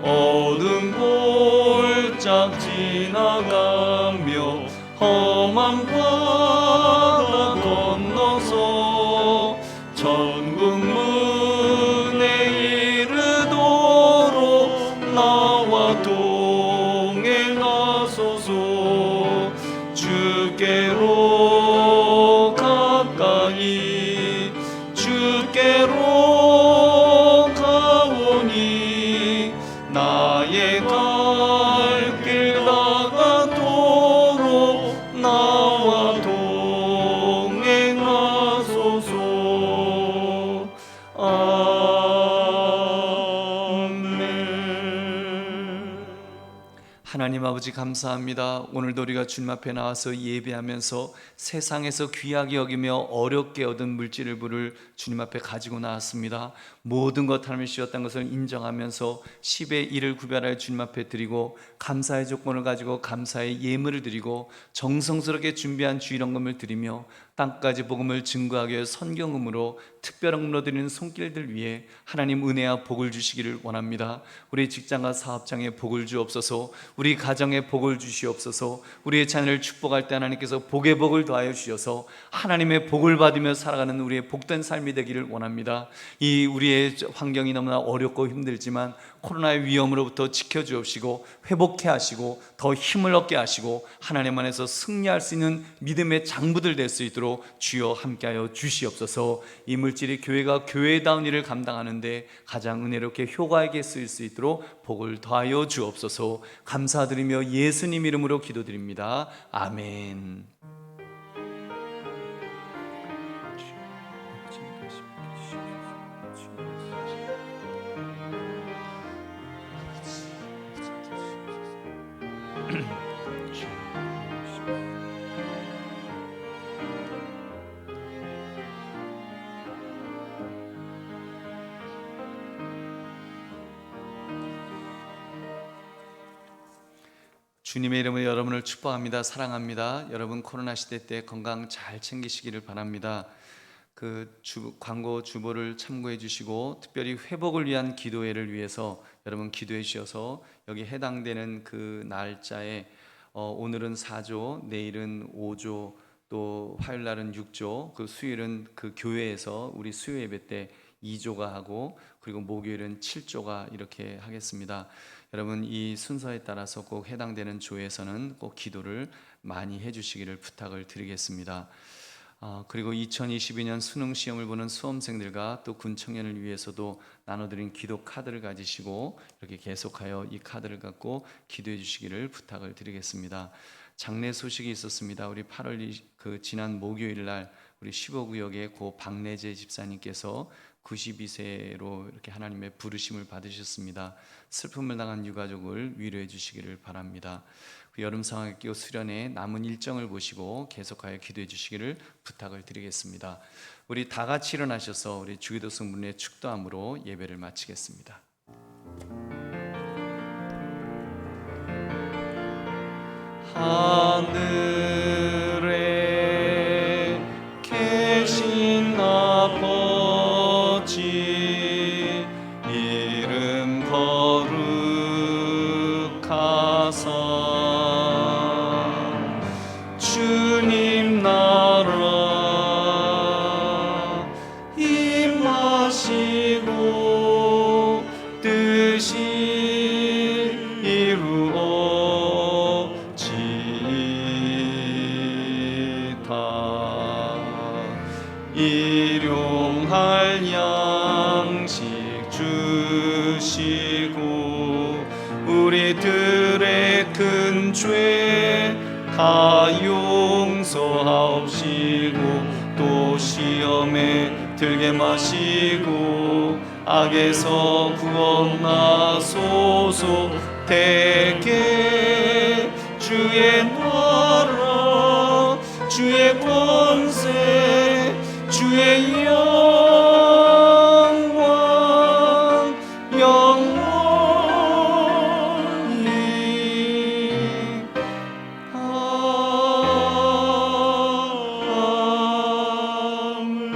어둠 골짝 지나가며 험한 바다 건너서 천국 문에 이르도록 나와 동행하소서. 주께로 가까이 주께로 가오니 나의 갈 길 나가도록 나와 동행하소서. 아멘. 아버지 감사합니다. 오늘도 우리가 주님 앞에 나와서 예배하면서 세상에서 귀하게 여기며 어렵게 얻은 물질을 주님 앞에 가지고 나왔습니다. 모든 것 하나님이 주셨다는 것을 인정하면서 10의 1을 구별하여 주님 앞에 드리고 감사의 조건을 가지고 감사의 예물을 드리고 정성스럽게 준비한 주일헌금을 드리며 땅까지 복음을 증거하기 위해 선경금으로 특별헌금으로 드리는 손길들 위해 하나님 은혜와 복을 주시기를 원합니다. 우리 직장과 사업장에 복을 주옵소서. 우리 가정에 복을 주시옵소서. 우리의 자녀를 축복할 때 하나님께서 복의 복을 더하여 주셔서 하나님의 복을 받으며 살아가는 우리의 복된 삶이 되기를 원합니다. 이 우리의 환경이 너무나 어렵고 힘들지만 코로나의 위험으로부터 지켜주옵시고 회복해 하시고 더 힘을 얻게 하시고 하나님 안에서 승리할 수 있는 믿음의 장부들 될 수 있도록 주여 함께하여 주시옵소서. 이 물질이 교회가 교회다운 일을 감당하는데 가장 은혜롭게 효과있게 쓰일 수 있도록 복을 더하여 주옵소서. 감사드리며 예수님 이름으로 기도드립니다. 아멘. 주님의 이름으로 여러분을 축복합니다. 사랑합니다. 여러분 코로나 시대 때 건강 잘 챙기시기를 바랍니다. 광고 주보를 참고해 주시고 특별히 회복을 위한 기도회를 위해서 여러분 기도해 주셔서 여기 해당되는 그 날짜에 오늘은 4조, 내일은 5조, 또 화요일 날은 6조, 그 수요일은 그 교회에서 우리 수요 예배 때 2조가 하고 그리고 목요일은 7조가 이렇게 하겠습니다. 여러분 이 순서에 따라서 꼭 해당되는 조에서는 꼭 기도를 많이 해주시기를 부탁을 드리겠습니다. 그리고 2022년 수능 시험을 보는 수험생들과 또 군 청년을 위해서도 나눠드린 기도 카드를 가지시고 이렇게 계속하여 이 카드를 갖고 기도해 주시기를 부탁을 드리겠습니다. 장례 소식이 있었습니다. 우리 8월 지난 목요일 날 우리 15구역의 고 박래재 집사님께서 92세로 이렇게 하나님의 부르심을 받으셨습니다. 슬픔을 당한 유가족을 위로해 주시기를 바랍니다. 여름 상황에 끼어 수련회 남은 일정을 보시고 계속하여 기도해 주시기를 부탁을 드리겠습니다. 우리 다 같이 일어나셔서 우리 주기도성 분의 축도함으로 예배를 마치겠습니다. 하늘에 계신 아버지 이름 거룩하사 주님 나라 임하시고 뜻이 일용할 양식 주시고 우리들의 큰 죄 다 용서하옵시고 또 시험에 들게 마시고 악에서 구원하소서. 대개 주의 나라 주의 권세 주의 영광 영원히 아멘.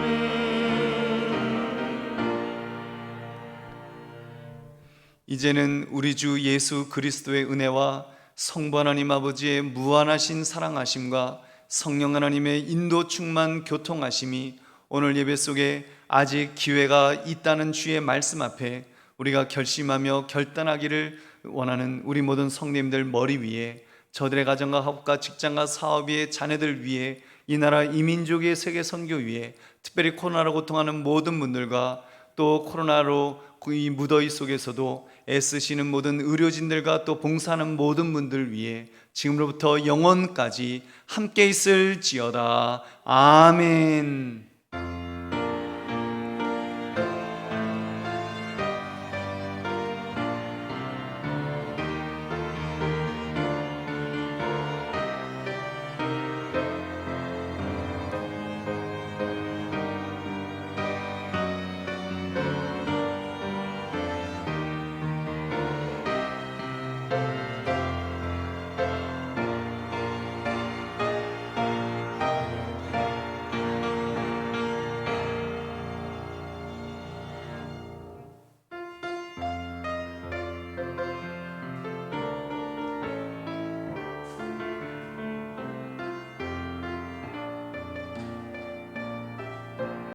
이제는 우리 주 예수 그리스도의 은혜와 성부 하나님 아버지의 무한하신 사랑하심과 성령 하나님의 인도 충만 교통하심이 오늘 예배 속에 아직 기회가 있다는 주의 말씀 앞에 우리가 결심하며 결단하기를 원하는 우리 모든 성도님들 머리 위에, 저들의 가정과 학업과 직장과 사업 위에, 자녀들 위에, 이 나라 이민족의 세계 선교 위에, 특별히 코로나로 고통하는 모든 분들과 또 코로나로 이 무더위 속에서도 애쓰시는 모든 의료진들과 또 봉사하는 모든 분들 위해 지금으로부터 영원까지 함께 있을지어다. 아멘.